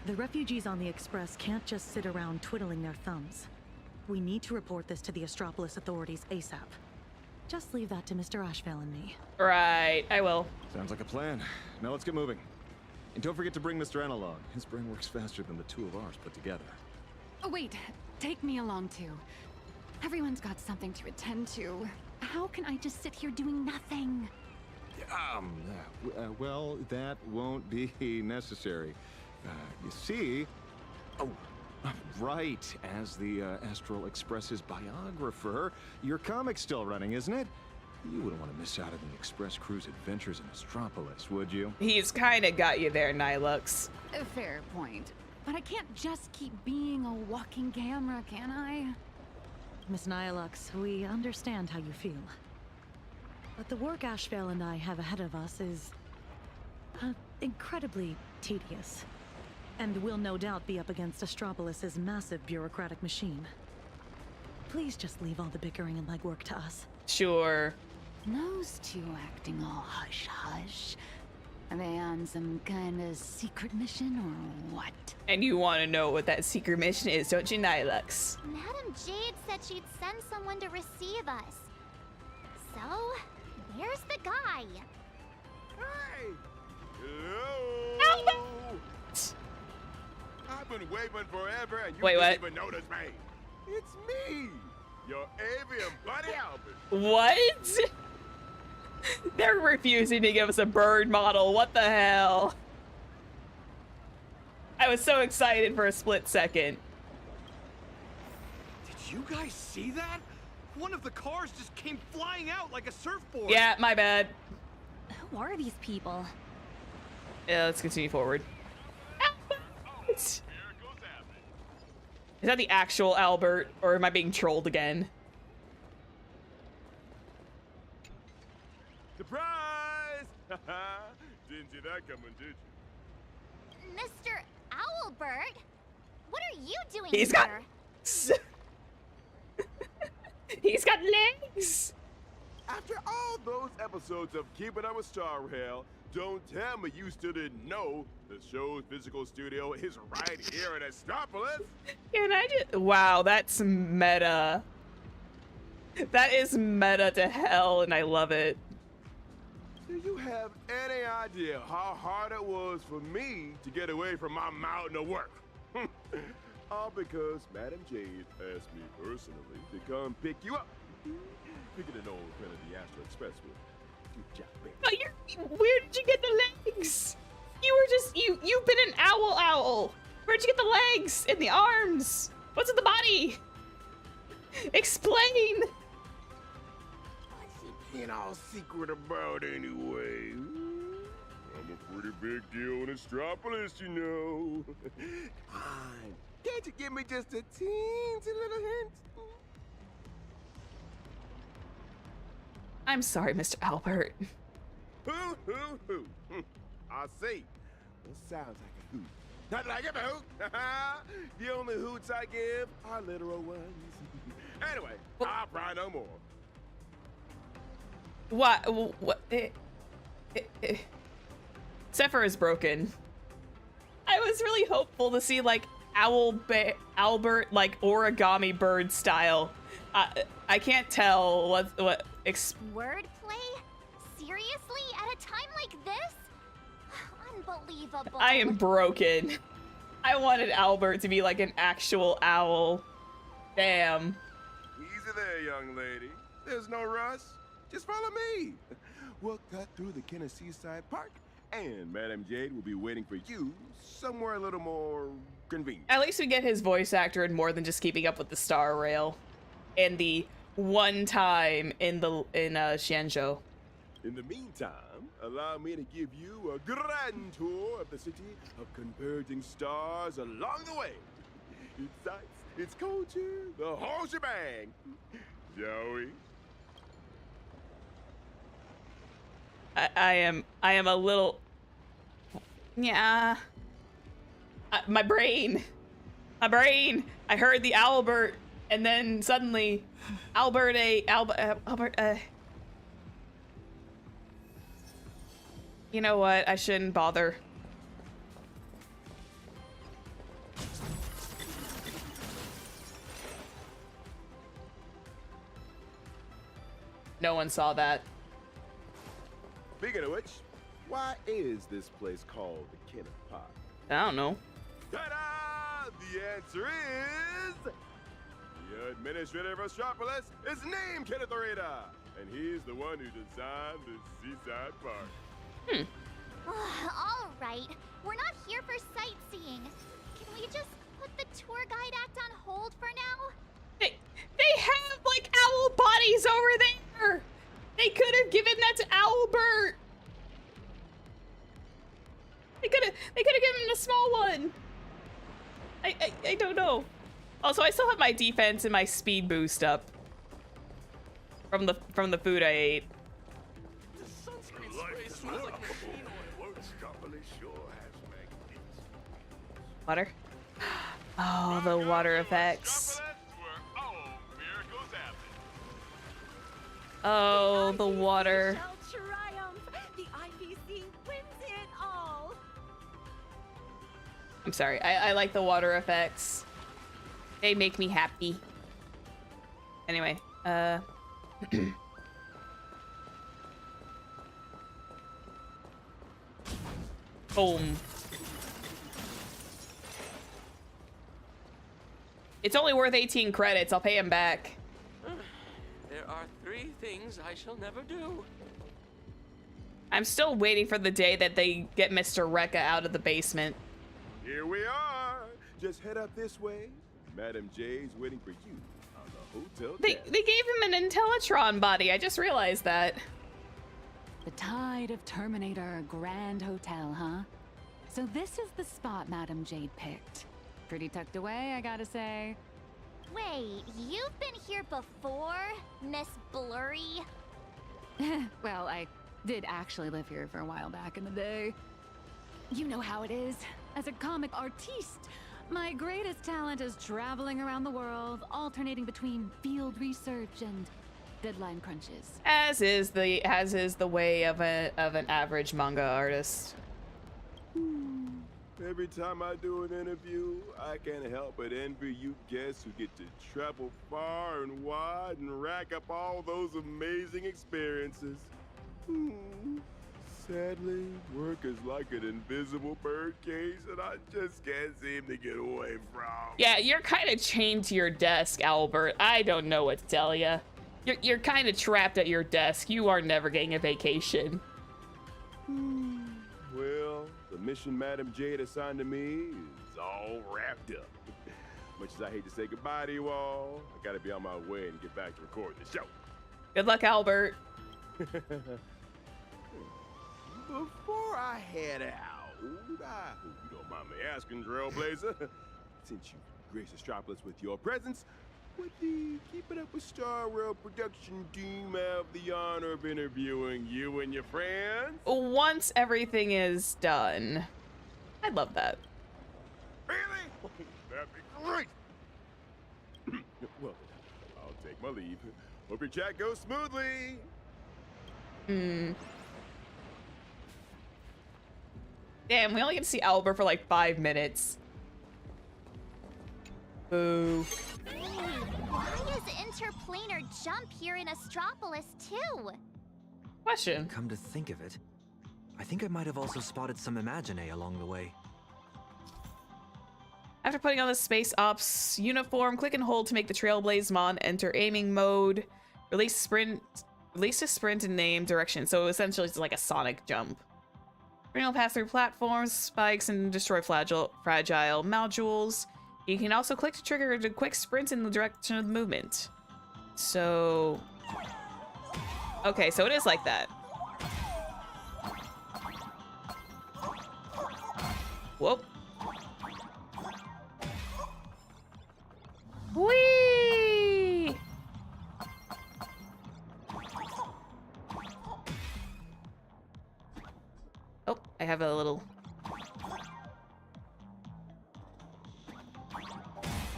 The refugees on the Express can't just sit around twiddling their thumbs. We need to report this to the Astropolis authorities ASAP. Just leave that to Mr. Ashvale and me. Right, I will. Sounds like a plan. Now let's get moving. And don't forget to bring Mr. Analog. His brain works faster than the two of ours put together. Oh, wait. Take me along, too. Everyone's got something to attend to. How can I just sit here doing nothing? Well, that won't be necessary. You see... Oh, right. As the Astral Express's biographer, your comic's still running, isn't it? You wouldn't want to miss out on the Express crew's adventures in Astropolis, would you? He's kind of got you there, Nilux. A fair point. But I can't just keep being a walking camera, can I? Miss Nihilux, we understand how you feel. But the work Ashvale and I have ahead of us is... incredibly tedious. And will no doubt be up against Astropolis' massive bureaucratic machine. Please just leave all the bickering and legwork to us. Sure. Those two acting all hush-hush. Are they on some kind of secret mission or what? And you want to know what that secret mission is, don't you, Nilux? Madam Jade said she'd send someone to receive us. So, where's the guy? Hey! Hello! I've been waving forever and you didn't even notice me. It's me, your avian buddy Albert. What? They're refusing to give us a bird model. What the hell? I was so excited for a split second. Did you guys see that? One of the cars just came flying out like a surfboard. Yeah, my bad. Who are these people? Yeah, let's continue forward. Is that the actual Albert, or am I being trolled again? Surprise! Didn't see that coming, did you? Mr. Owlbert? What are you doing He's here? He's got legs! After all those episodes of Keeping Up with Star Rail, don't tell me you still didn't know the show's physical studio is right here in Astropolis. Can I just... Wow, that's meta. That is meta to hell, and I love it. Do you have any idea how hard it was for me to get away from my mountain of work? All because Madam Jade asked me personally to come pick you up. Picking an old friend of the Astro Express would. Good job, baby. But where did you get the legs? You were just, you've been an owl. Where'd you get the legs and the arms? What's in the body? Explain. What's it being all secret about anyway? I'm a pretty big deal in Astropolis, you know. Can't you give me just a teensy little hint? I'm sorry, Mr. Albert. Hoo, hoo, hoo. I see. Well, sounds like a hoot. Not like a hoot. The only hoots I give are literal ones. Anyway, I'll cry no more. What? Zephyr is broken. I was really hopeful to see like Albert like origami bird style. I can't tell what Wordplay? Seriously? At a time like this? Unbelievable. I am broken. I wanted Albert to be like an actual owl. Damn. Easy there, young lady. There's no rush. Just follow me. We'll cut through the Tennessee Side Park, and Madam Jade will be waiting for you somewhere a little more convenient. At least we get his voice actor in more than just keeping up with the Star Rail and the one time in Xianzhou. In the meantime, allow me to give you a grand tour of the city of converging stars along the way. Its sights, its culture, the whole shebang. Shall we? I am a little, yeah. My brain. I heard the Albert, and then suddenly, Albert. You know what? I shouldn't bother. No one saw that. Speaking of which, why is this place called the Kenneth Park? I don't know. Ta-da! The answer is... The administrator of Astropolis is named Kenneth Orita, and he's the one who designed the Seaside Park. All right. We're not here for sightseeing. Can we just put the tour guide act on hold for now? They have like owl bodies over there. They could have given that to Albert. They could have given him a small one. I don't know. Also, I still have my defense and my speed boost up from the food I ate. Water? Oh, the water effects. Oh, the water. The IPC wins it all. I'm sorry. I like the water effects. They make me happy. Anyway, boom. It's only worth 18 credits. I'll pay him back. There are 3 things I shall never do. I'm still waiting for the day that they get Mr. Rekka out of the basement. Here we are. Just head up this way. Madam J's waiting for you on the hotel They gave him an Intellitron body. I just realized that. The Tide of Terminator Grand Hotel, huh? So this is the spot Madam Jade picked. Pretty tucked away, I gotta say. Wait, you've been here before, Miss Blurry? Well, I did actually live here for a while back in the day. You know how it is. As a comic artiste, my greatest talent is traveling around the world, alternating between field research and deadline crunches. As is the way of an average manga artist. Every time I do an interview, I can't help but envy you guests who get to travel far and wide and rack up all those amazing experiences. Sadly, work is like an invisible birdcage that I just can't seem to get away from. Yeah, you're kind of chained to your desk, Albert. I don't know what to tell you. You're kind of trapped at your desk. You are never getting a vacation. Well, the mission Madam Jade assigned to me is all wrapped up. Much as I hate to say goodbye to you all, I gotta be on my way and get back to recording the show. Good luck, Albert. Before I head out, I hope you don't mind me asking, Trailblazer, since you grace Astropolis with your presence, would the Keep It Up with Star World production team have the honor of interviewing you and your friends? Once everything is done. I'd love that. Really? That'd be great! Well, I'll take my leave. Hope your chat goes smoothly. Damn, we only get to see Albert for like 5 minutes. Boo. Why is interplanar jump here in Astropolis too? Question. Come to think of it, I think I might have also spotted some Imagine along the way. After putting on the Space Ops uniform, click and hold to make the Trailblaze Mon enter aiming mode. Release to sprint in name direction. So essentially it's like a sonic jump. Spring will pass through platforms, spikes, and destroy fragile modules. You can also click to trigger a quick sprint in the direction of the movement. So... okay, so it is like that. Whoop. Whee! Oh, I have a little...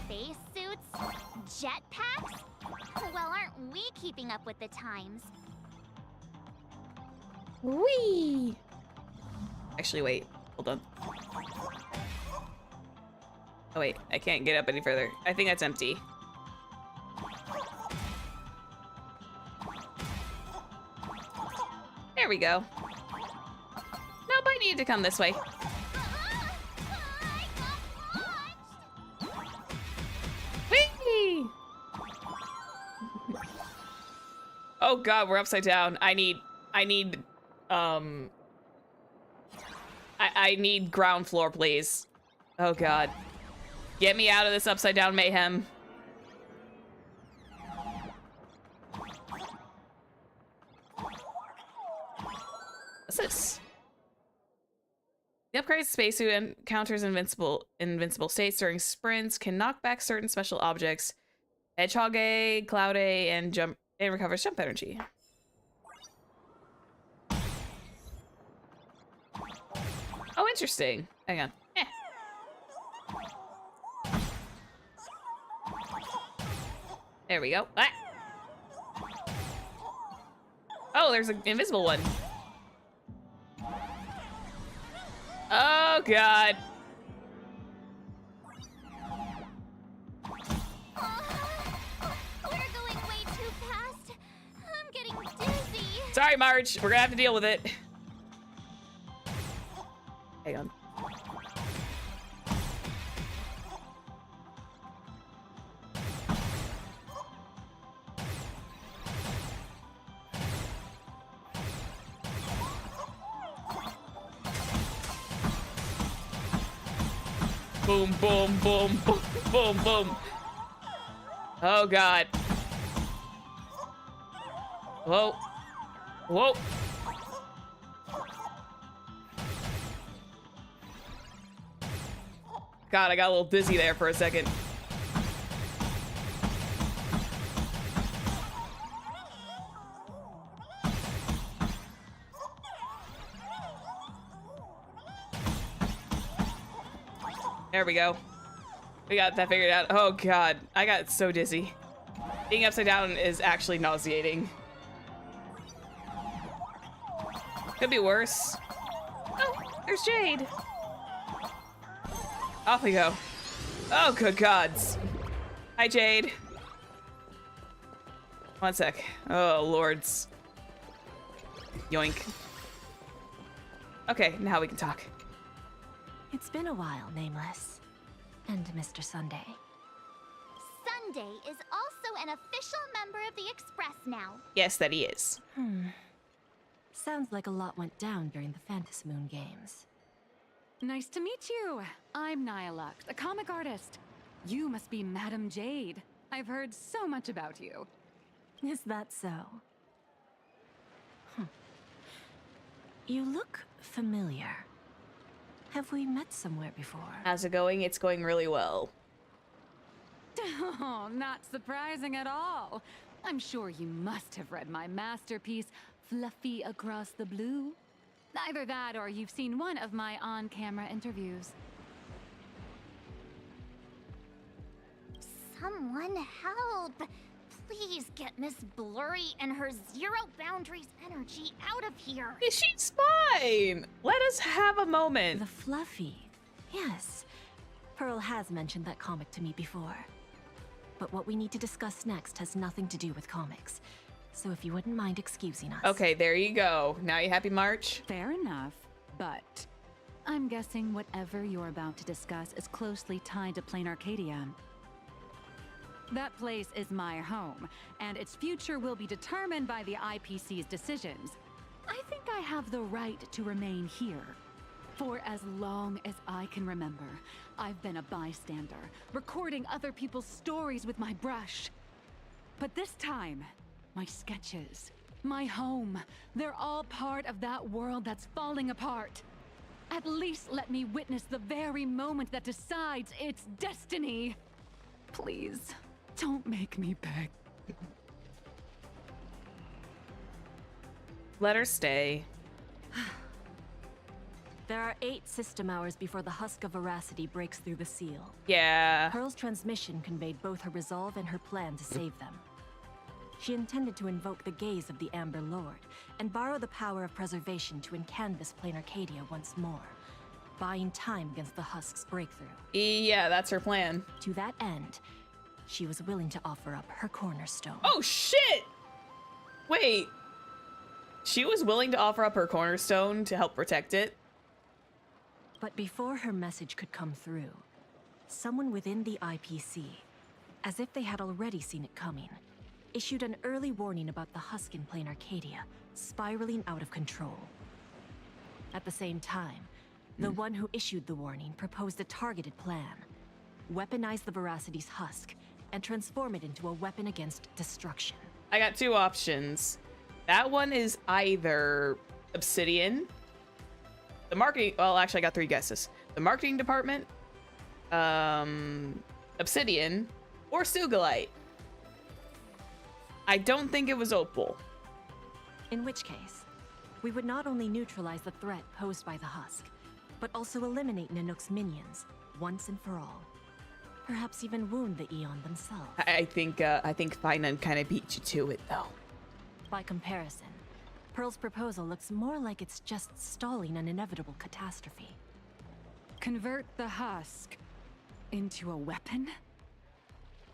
Space suits? Jetpacks? Well, aren't we keeping up with the times? Whee! Actually, wait. Hold on. Oh, wait. I can't get up any further. I think that's empty. There we go. Nope, I needed to come this way. Whee! Oh god, we're upside down. I need ground floor, please. Oh god. Get me out of this upside down mayhem. What's this? The upgraded spacesuit encounters invincible states during sprints, can knock back certain special objects, Hedgehog A, Cloud A, and recovers jump energy. Oh, interesting. Hang on. There we go. Ah. Oh, there's an invisible one. Oh, God. We're going way too fast. I'm getting dizzy. Sorry, Marge. We're gonna have to deal with it. Hang on. Boom, boom, boom, boom, boom, boom. Oh, God. Whoa. Whoa. God, I got a little dizzy there for a second. There we go. We got that figured out. Oh god, I got so dizzy. Being upside down is actually nauseating. Could be worse. Oh, there's Jade. Off we go. Oh, good gods. Hi, Jade. One sec. Oh, lords. Yoink. Okay, now we can talk. It's been a while, Nameless. And Mr. Sunday. Sunday is also an official member of the Express now. Yes, that he is. Sounds like a lot went down during the Phantasy Moon Games. Nice to meet you. I'm Nihilux, a comic artist. You must be Madame Jade. I've heard so much about you. Is that so? You look familiar. Have we met somewhere before? How's it going? It's going really well. Oh, not surprising at all. I'm sure you must have read my masterpiece, Fluffy Across the Blue. Either that or you've seen one of my on-camera interviews. Someone help! Please get Miss Blurry and her zero boundaries energy out of here. She's fine. Let us have a moment. The Fluffy. Yes. Pearl has mentioned that comic to me before. But what we need to discuss next has nothing to do with comics. So if you wouldn't mind excusing us. Okay, there you go. Now you happy, March? Fair enough, but I'm guessing whatever you're about to discuss is closely tied to Planarcadia. That place is my home, and its future will be determined by the IPC's decisions. I think I have the right to remain here. For as long as I can remember, I've been a bystander, recording other people's stories with my brush. But this time, my sketches, my home, they're all part of that world that's falling apart. At least let me witness the very moment that decides its destiny. Please, don't make me beg. Let her stay. There are 8 system hours before the husk of veracity breaks through the seal. Yeah. Pearl's transmission conveyed both her resolve and her plan to save them. She intended to invoke the gaze of the Amber Lord and borrow the power of preservation to encanvas Planarcadia once more, buying time against the husk's breakthrough. Yeah, that's her plan. To that end, she was willing to offer up her cornerstone. Oh shit! Wait. She was willing to offer up her cornerstone to help protect it? But before her message could come through, someone within the IPC, as if they had already seen it coming, issued an early warning about the husk in Planarcadia spiraling out of control. At the same time, the one who issued the warning proposed a targeted plan. Weaponize the Veracity's husk and transform it into a weapon against destruction. I got 2 options. That one is either Obsidian, the marketing, well, actually I got 3 guesses. The marketing department, Obsidian, or Sugilite. I don't think it was Opal. In which case, we would not only neutralize the threat posed by the husk, but also eliminate Nanook's minions once and for all. Perhaps even wound the Eon themselves. I think Finan kind of beat you to it, though. By comparison, Pearl's proposal looks more like it's just stalling an inevitable catastrophe. Convert the husk into a weapon?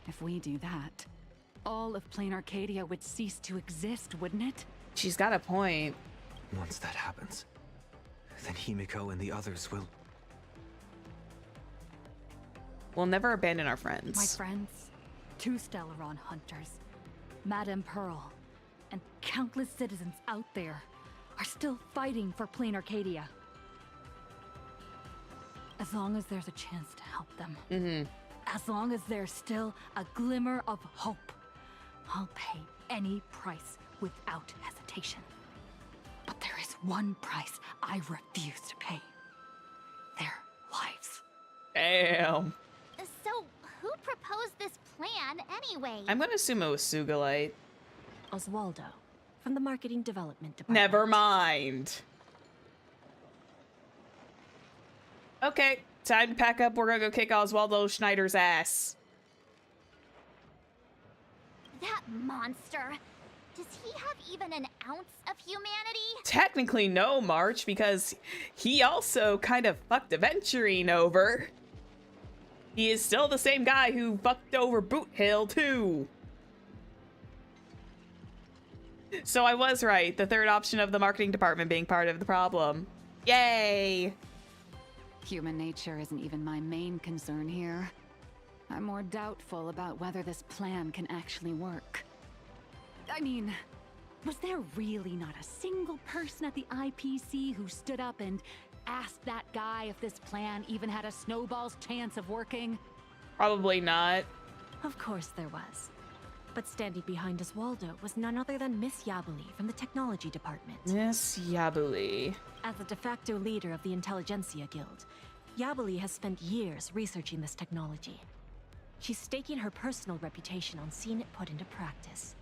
If we do that, all of Planarcadia would cease to exist, wouldn't it? She's got a point. Once that happens, then Himiko and the others will... We'll never abandon our friends. My friends, 2 Stellaron hunters, Madame Pearl, and countless citizens out there are still fighting for Planarcadia. As long as there's a chance to help them, as long as there's still a glimmer of hope, I'll pay any price without hesitation. But there is one price I refuse to pay. Their lives. Damn. So, who proposed this plan anyway? I'm gonna assume it was Sugilite. Oswaldo, from the Marketing Development Department. Never mind. Okay, time to pack up. We're gonna go kick Oswaldo Schneider's ass. That monster. Does he have even an ounce of humanity? Technically no, March, because he also kind of fucked Aventurine over. He is still the same guy who fucked over Boot Hill, too. So I was right. The 3rd option of the marketing department being part of the problem. Yay! Human nature isn't even my main concern here. I'm more doubtful about whether this plan can actually work. I mean, was there really not a single person at the IPC who stood up and asked that guy if this plan even had a snowball's chance of working? Probably not. Of course there was. But standing behind Oswaldo was none other than Miss Yabuli from the Technology Department. Miss Yabuli. As the de facto leader of the Intelligentsia Guild, Yabuli has spent years researching this technology. She's staking her personal reputation on seeing it put into practice.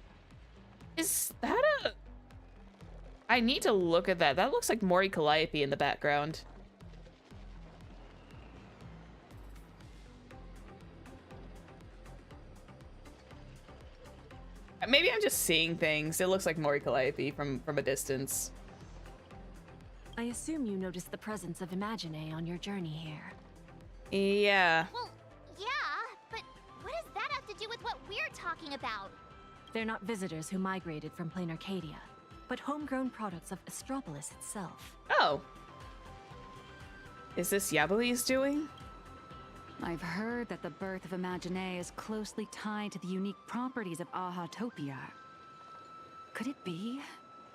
Is that a... I need to look at that. That looks like Mori Calliope in the background. Maybe I'm just seeing things. It looks like Mori Calliope from a distance. I assume you noticed the presence of Imagine on your journey here. Yeah. Well, yeah, but what does that have to do with what we're talking about? They're not visitors who migrated from Planarcadia, but homegrown products of Astropolis itself. Oh. Is this Yabuli's doing? I've heard that the birth of Imagine is closely tied to the unique properties of Ahatopia. Could it be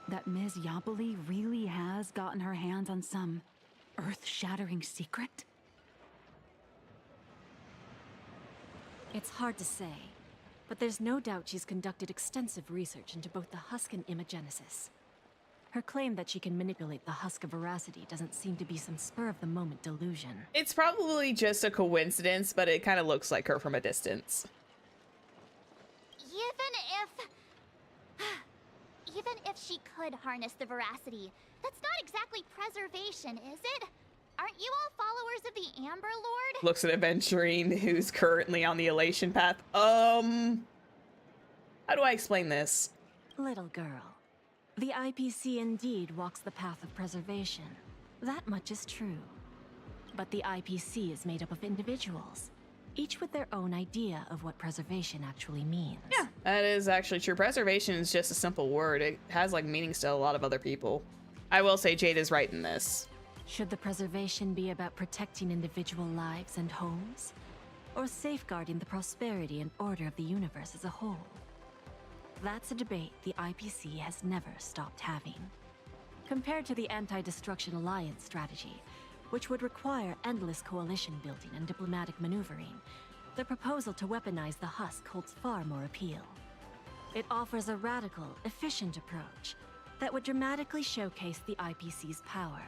that Ms. Yabuli really has gotten her hands on some earth-shattering secret? It's hard to say, but there's no doubt she's conducted extensive research into both the husk and imagenesis. Her claim that she can manipulate the husk of veracity doesn't seem to be some spur-of-the-moment delusion. It's probably just a coincidence, but it kind of looks like her from a distance. Even if she could harness the veracity, that's not exactly preservation, is it? Aren't you all followers of the Amber Lord? Looks at Aventurine, who's currently on the elation path. How do I explain this? Little girl, the IPC indeed walks the path of preservation. That much is true. But the IPC is made up of individuals, each with their own idea of what preservation actually means. Yeah, that is actually true. Preservation is just a simple word. It has like meanings to a lot of other people. I will say Jade is right in this. Should the preservation be about protecting individual lives and homes, or safeguarding the prosperity and order of the universe as a whole? That's a debate the IPC has never stopped having. Compared to the Anti-Destruction Alliance strategy, which would require endless coalition building and diplomatic maneuvering, the proposal to weaponize the husk holds far more appeal. It offers a radical, efficient approach that would dramatically showcase the IPC's power,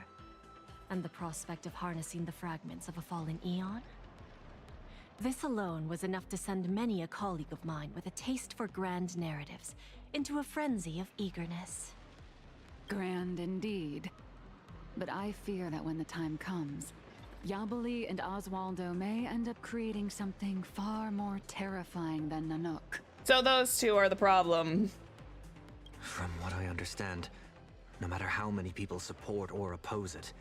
and the prospect of harnessing the fragments of a fallen eon. This alone was enough to send many a colleague of mine with a taste for grand narratives into a frenzy of eagerness. Grand indeed. But I fear that when the time comes, Yabuli and Oswaldo may end up creating something far more terrifying than Nanook. So those two are the problem. From what I understand, no matter how many people support or oppose it,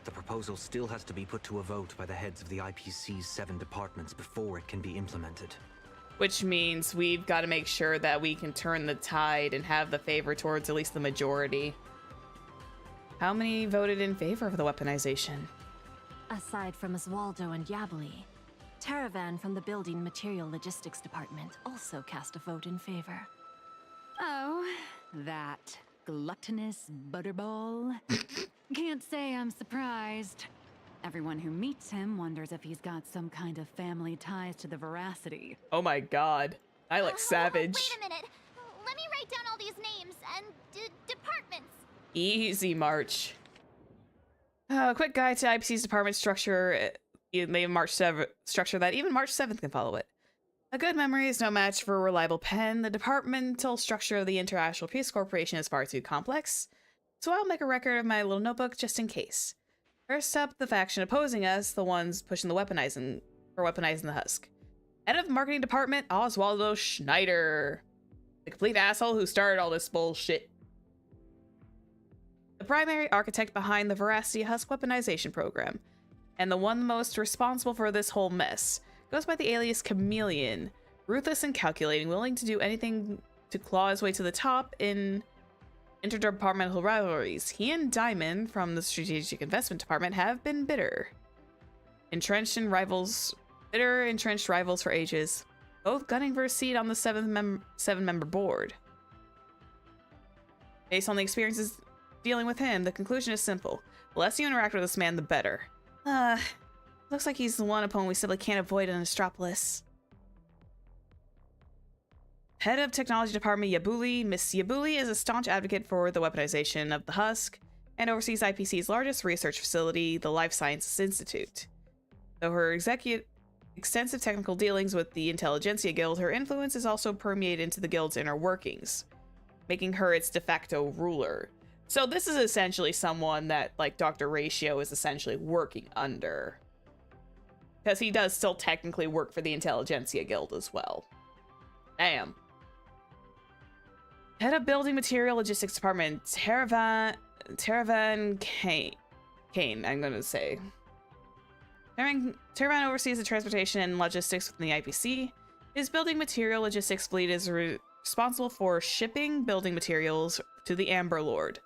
the proposal still has to be put to a vote by the heads of the IPC's 7 departments before it can be implemented. Which means we've got to make sure that we can turn the tide and have the favor towards at least the majority. How many voted in favor of the weaponization? Aside from Oswaldo and Yabuli, Taravan from the Building Material Logistics Department also cast a vote in favor. Oh, that gluttonous butterball. Can't say I'm surprised. Everyone who meets him wonders if he's got some kind of family ties to the veracity. Oh my god. I look savage. Wait a minute. Let me write down all these names and departments. Easy march. Quick guide to IPC's department structure. They have March 7th structure that even March 7th can follow it. A good memory is no match for a reliable pen. The departmental structure of the International Peace Corporation is far too complex, so I'll make a record of my little notebook just in case. First up, the faction opposing us, the ones pushing the weaponizing the husk. Head of the marketing department, Oswaldo Schneider, the complete asshole who started all this bullshit. The primary architect behind the Veracity Husk weaponization program, and the one most responsible for this whole mess, goes by the alias Chameleon, ruthless and calculating, willing to do anything to claw his way to the top in interdepartmental rivalries. He and Diamond from the Strategic Investment Department have been bitter entrenched rivals for ages, both gunning for a seat on the 7-member board. Based on the experiences dealing with him, the conclusion is simple. The less you interact with this man, the better. Looks like he's the one opponent we simply can't avoid in Astropolis. Head of Technology Department Yabuli, Miss Yabuli is a staunch advocate for the weaponization of the husk and oversees IPC's largest research facility, the Life Sciences Institute. Though her extensive technical dealings with the Intelligentsia Guild, her influence is also permeated into the guild's inner workings, making her its de facto ruler. So this is essentially someone that, like, Dr. Ratio is essentially working under. Because he does still technically work for the Intelligentsia Guild as well. Damn. Head of Building Material Logistics Department, Teravan Kane, I'm going to say. Teravan oversees the transportation and logistics within the IPC. His building material logistics fleet is responsible for shipping building materials to the Amber Lord,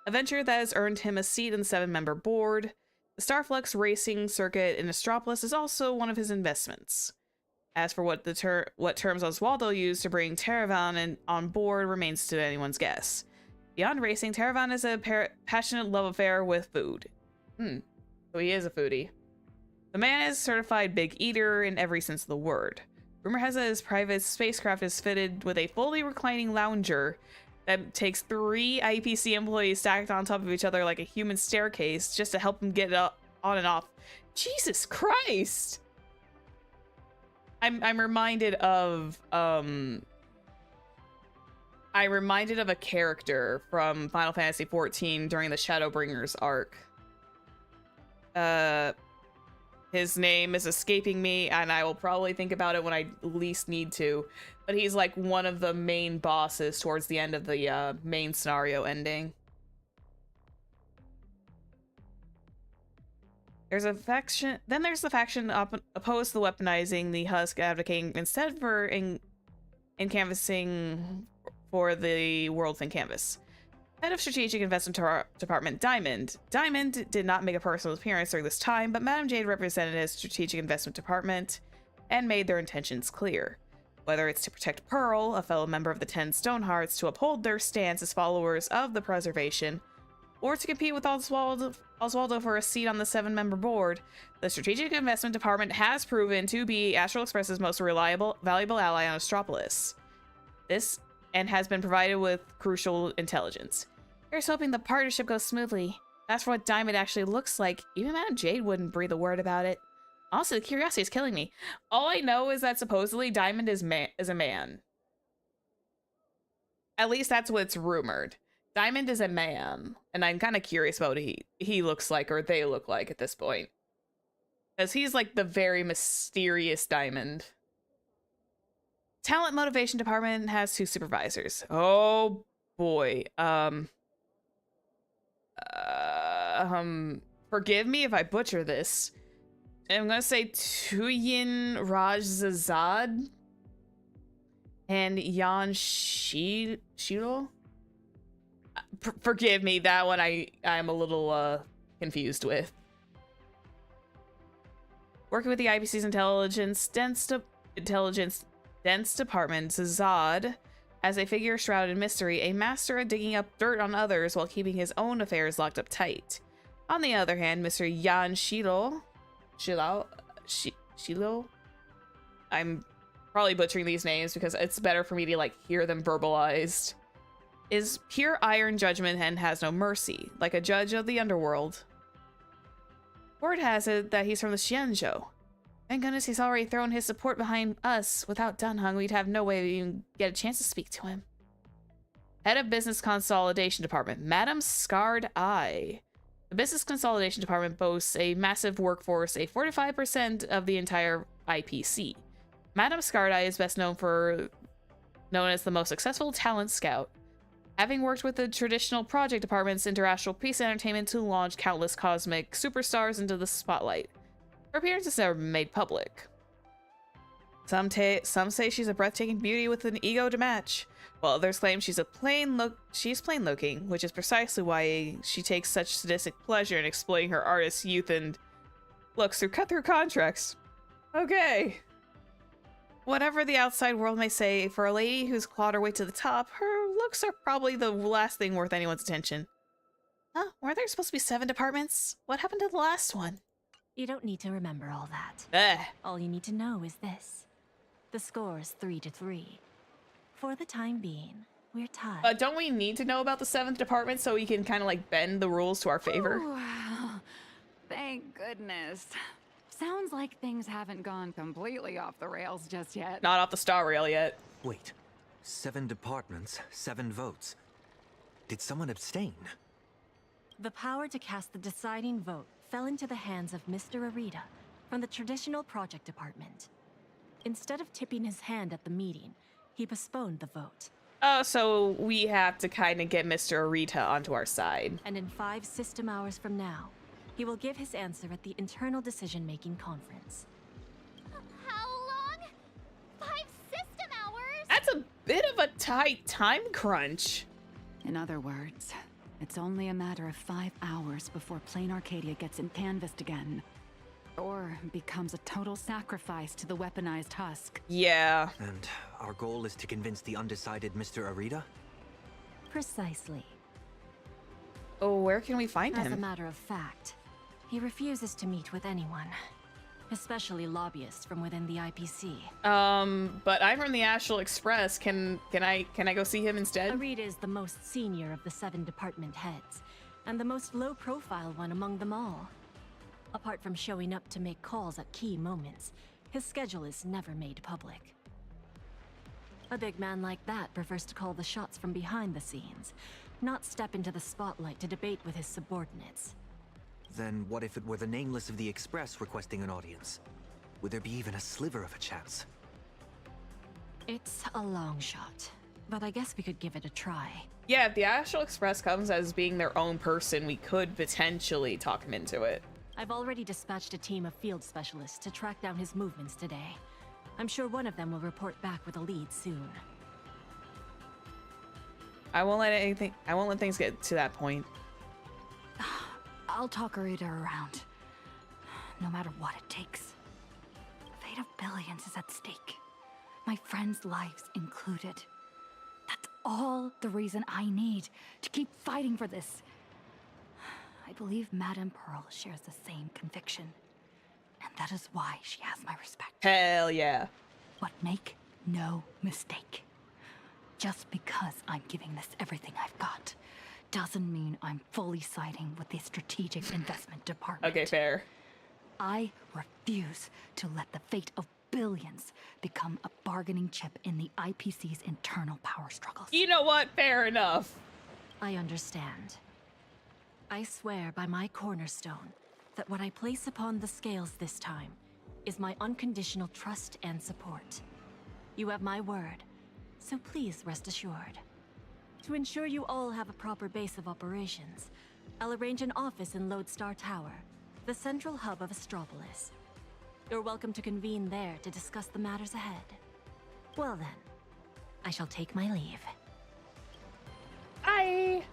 a venture that has earned him a seat in the 7-member board. The Starflux racing circuit in Astropolis is also one of his investments. As for what terms Oswaldo used to bring Teravan on board remains to anyone's guess. Beyond racing, Teravan has a passionate love affair with food. So he is a foodie. The man is a certified big eater in every sense of the word. Rumor has it his private spacecraft is fitted with a fully reclining lounger that takes 3 IPC employees stacked on top of each other like a human staircase just to help him get up on and off. Jesus Christ! I'm reminded of a character from Final Fantasy XIV during the Shadowbringers arc. His name is escaping me, and I will probably think about it when I least need to. But he's like one of the main bosses towards the end of the main scenario ending. There's a faction. Then there's the faction opposed to the weaponizing the Husk, advocating instead for in canvassing for the world's in canvas. Head of Strategic Investment Department, Diamond. Diamond did not make a personal appearance during this time, but Madame Jade represented his Strategic Investment Department and made their intentions clear. Whether it's to protect Pearl, a fellow member of the 10 Stonehearts, to uphold their stance as followers of the Preservation, or to compete with Oswaldo for a seat on the 7-member board, the Strategic Investment Department has proven to be Astral Express's most valuable ally on Astropolis. This and has been provided with crucial intelligence. Here's hoping the partnership goes smoothly. As for what Diamond actually looks like, even Madame Jade wouldn't breathe a word about it. Also, the curiosity is killing me. All I know is that supposedly Diamond is a man. At least that's what's rumored. Diamond is a man, and I'm kind of curious about what he looks like, or they look like at this point. Because he's like the very mysterious Diamond. Talent Motivation Department has 2 supervisors. Oh boy. Forgive me if I butcher this. I'm gonna say Tuyin Rajzad and Yan Shilo. Forgive me, that one I'm a little confused with. Working with the IPC's intelligence dense department, Zazad, as a figure shrouded in mystery, a master at digging up dirt on others while keeping his own affairs locked up tight. On the other hand, Mr. Yan Shilo, I'm probably butchering these names because it's better for me to like hear them verbalized, is pure iron judgment and has no mercy, like a judge of the underworld. Word has it that he's from the Xianzhou. Thank goodness he's already thrown his support behind us. Without Dunhung, we'd have no way to even get a chance to speak to him. Head of Business Consolidation Department, Madame Scarred Eye. The Business Consolidation Department boasts a massive workforce, a 45% of the entire IPC. Madame Scarred Eye is best known as the most successful talent scout, having worked with the traditional project departments Interastral Peace Entertainment to launch countless cosmic superstars into the spotlight. Her appearance is never been made public. Some say she's a breathtaking beauty with an ego to match, while others claim she's plain looking, which is precisely why she takes such sadistic pleasure in exploiting her artist's youth and looks through cut-through contracts. Okay. Whatever the outside world may say, for a lady who's clawed her way to the top, her looks are probably the last thing worth anyone's attention. Huh? Weren't there supposed to be 7 departments? What happened to the last one? You don't need to remember all that. All you need to know is this. The score is 3-3. For the time being, we're tied. Don't we need to know about the 7th department so we can kind of like bend the rules to our favor? Ooh, thank goodness. Sounds like things haven't gone completely off the rails just yet. Not off the star rail yet. Wait. 7 departments, 7 votes. Did someone abstain? The power to cast the deciding vote fell into the hands of Mr. Arita from the Traditional Project Department. Instead of tipping his hand at the meeting, he postponed the vote. Oh, so we have to kind of get Mr. Arita onto our side. And in 5 system hours from now, he will give his answer at the Internal Decision-Making Conference. How long? 5 system hours? That's a bit of a tight time crunch. In other words, it's only a matter of 5 hours before Planarcadia gets canvassed again. Or becomes a total sacrifice to the weaponized husk. Yeah. And our goal is to convince the undecided Mr. Arita? Precisely. Oh, where can we find him? As a matter of fact, he refuses to meet with anyone, especially lobbyists from within the IPC. But I'm from the Astral Express. Can I go see him instead? Arita is the most senior of the 7 department heads, and the most low-profile one among them all. Apart from showing up to make calls at key moments, his schedule is never made public. A big man like that prefers to call the shots from behind the scenes, not step into the spotlight to debate with his subordinates. Then what if it were the Nameless of the Express requesting an audience? Would there be even a sliver of a chance? It's a long shot, but I guess we could give it a try. Yeah, if the Astral Express comes as being their own person, we could potentially talk him into it. I've already dispatched a team of field specialists to track down his movements today. I'm sure one of them will report back with a lead soon. I won't let things get to that point. I'll talk Arita around. No matter what it takes. The fate of billions is at stake. My friends' lives included. That's all the reason I need to keep fighting for this. I believe Madame Pearl shares the same conviction. And that is why she has my respect. Hell yeah. But make no mistake. Just because I'm giving this everything I've got doesn't mean I'm fully siding with the Strategic Investment Department. Okay, fair. I refuse to let the fate of billions become a bargaining chip in the IPC's internal power struggles. You know what? Fair enough. I understand. I swear by my cornerstone that what I place upon the scales this time is my unconditional trust and support. You have my word, so please rest assured. To ensure you all have a proper base of operations, I'll arrange an office in Lodestar Tower, the central hub of Astropolis. You're welcome to convene there to discuss the matters ahead. Well then, I shall take my leave. Bye.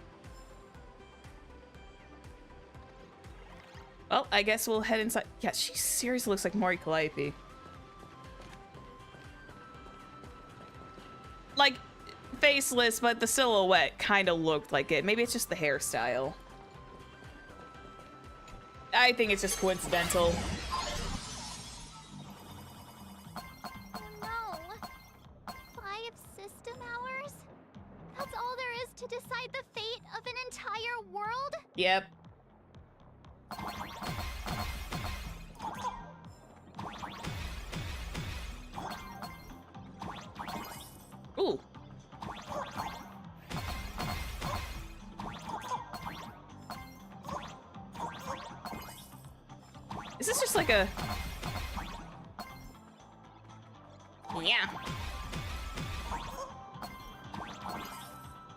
Well, I guess we'll head inside. Yeah, she seriously looks like Mori Calliope. Like, faceless, but the silhouette kind of looked like it. Maybe it's just the hairstyle. I think it's just coincidental. No. 5 system hours? That's all there is to decide the fate of an entire world? Yep. Ooh. Is this just like a... Yeah.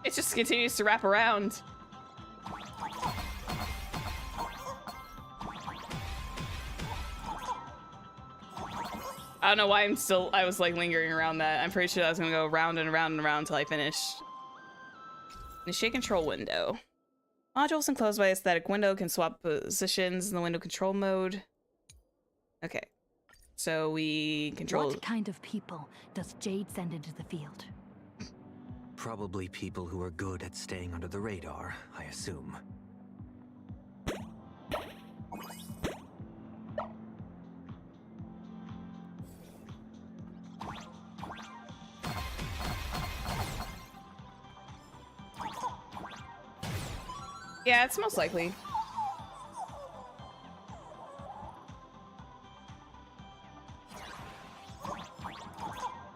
It just continues to wrap around. I don't know why I was like lingering around that. I'm pretty sure I was gonna go round and around and around until I finished. Initiate control window. Modules enclosed by aesthetic window can swap positions in the window control mode. Okay. So we control... What kind of people does Jade send into the field? Probably people who are good at staying under the radar, I assume. Yeah, it's most likely.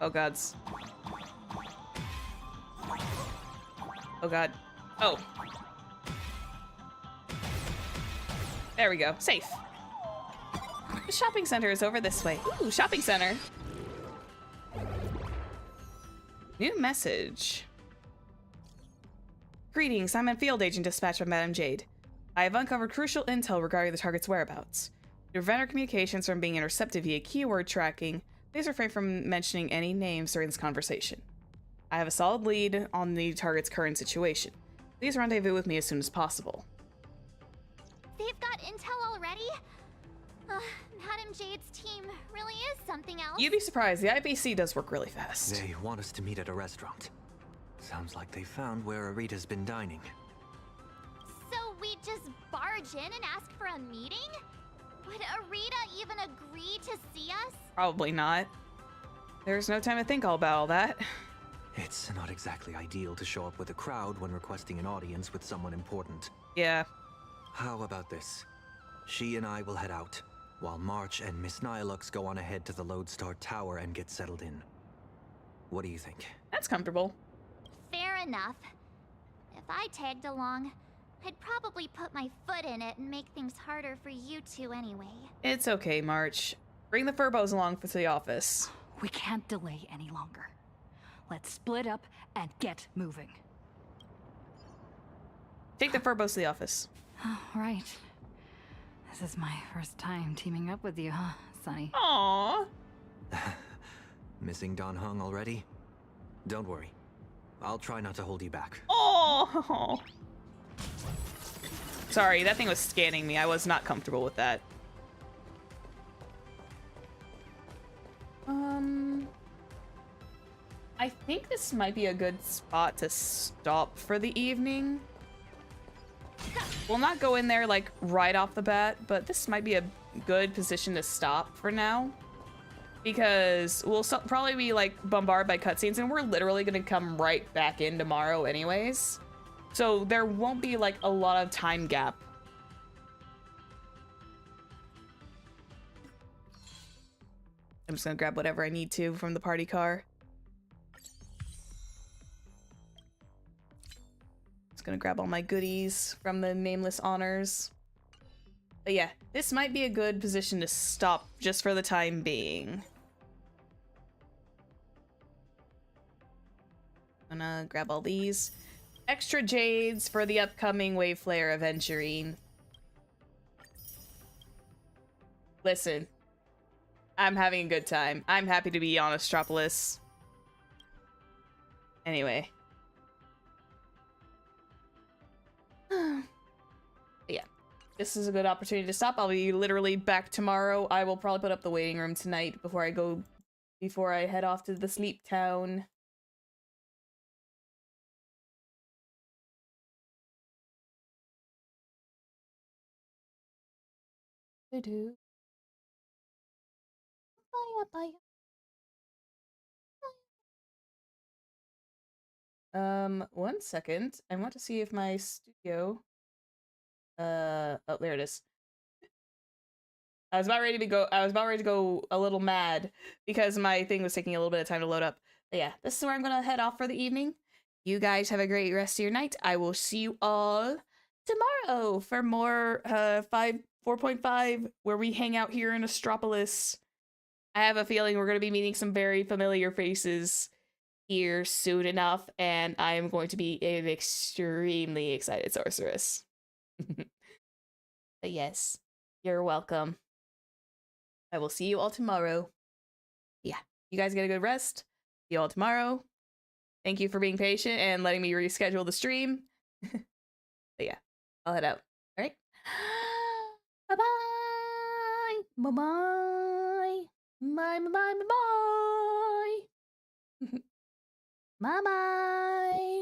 Oh gods. Oh god. Oh. There we go. Safe. The shopping center is over this way. Ooh, shopping center. New message. Greetings, I'm a field agent dispatched by Madame Jade. I have uncovered crucial intel regarding the target's whereabouts. To prevent our communications from being intercepted via keyword tracking, please refrain from mentioning any names during this conversation. I have a solid lead on the target's current situation. Please rendezvous with me as soon as possible. They've got intel already? Madame Jade's team really is something else. You'd be surprised, the IBC does work really fast. They want us to meet at a restaurant. Sounds like they found where Arita's been dining. So we just barge in and ask for a meeting? Would Arita even agree to see us? Probably not. There's no time to think all about all that. It's not exactly ideal to show up with a crowd when requesting an audience with someone important. Yeah. How about this? She and I will head out, while March and Miss Nihilux go on ahead to the Lodestar Tower and get settled in. What do you think? That's comfortable. Fair enough. If I tagged along, I'd probably put my foot in it and make things harder for you two anyway. It's okay, March. Bring the Furbos along to the office. We can't delay any longer. Let's split up and get moving. Take the Furbos to the office. Oh, right. This is my first time teaming up with you, huh, Sunny? Aww. Missing Don Hung already? Don't worry. I'll try not to hold you back. Oh. Sorry, that thing was scanning me. I was not comfortable with that. I think this might be a good spot to stop for the evening. We'll not go in there like right off the bat, but this might be a good position to stop for now. Because we'll probably be like bombarded by cutscenes and we're literally gonna come right back in tomorrow anyways. So there won't be like a lot of time gap. I'm just gonna grab whatever I need to from the party car. Just gonna grab all my goodies from the Nameless Honors. But yeah, this might be a good position to stop just for the time being. I'm gonna grab all these extra jades for the upcoming Wave Flare Aventurine. Listen, I'm having a good time. I'm happy to be on Astropolis. Anyway. Yeah, this is a good opportunity to stop. I'll be literally back tomorrow. I will probably put up the waiting room tonight before I head off to the sleep town. One second. I want to see if my studio oh, there it is. I was about ready to go a little mad because my thing was taking a little bit of time to load up. But yeah, this is where I'm gonna head off for the evening. You guys have a great rest of your night. I will see you all tomorrow for more 4.5 where we hang out here in Astropolis. I have a feeling we're gonna be meeting some very familiar faces here soon enough, and I am going to be an extremely excited sorceress. But yes, you're welcome. I will see you all tomorrow. Yeah, you guys get a good rest. See you all tomorrow. Thank you for being patient and letting me reschedule the stream. But yeah, I'll head out. All right. Bye-bye. Bye-bye. Bye-bye. Bye-bye. Bye-bye.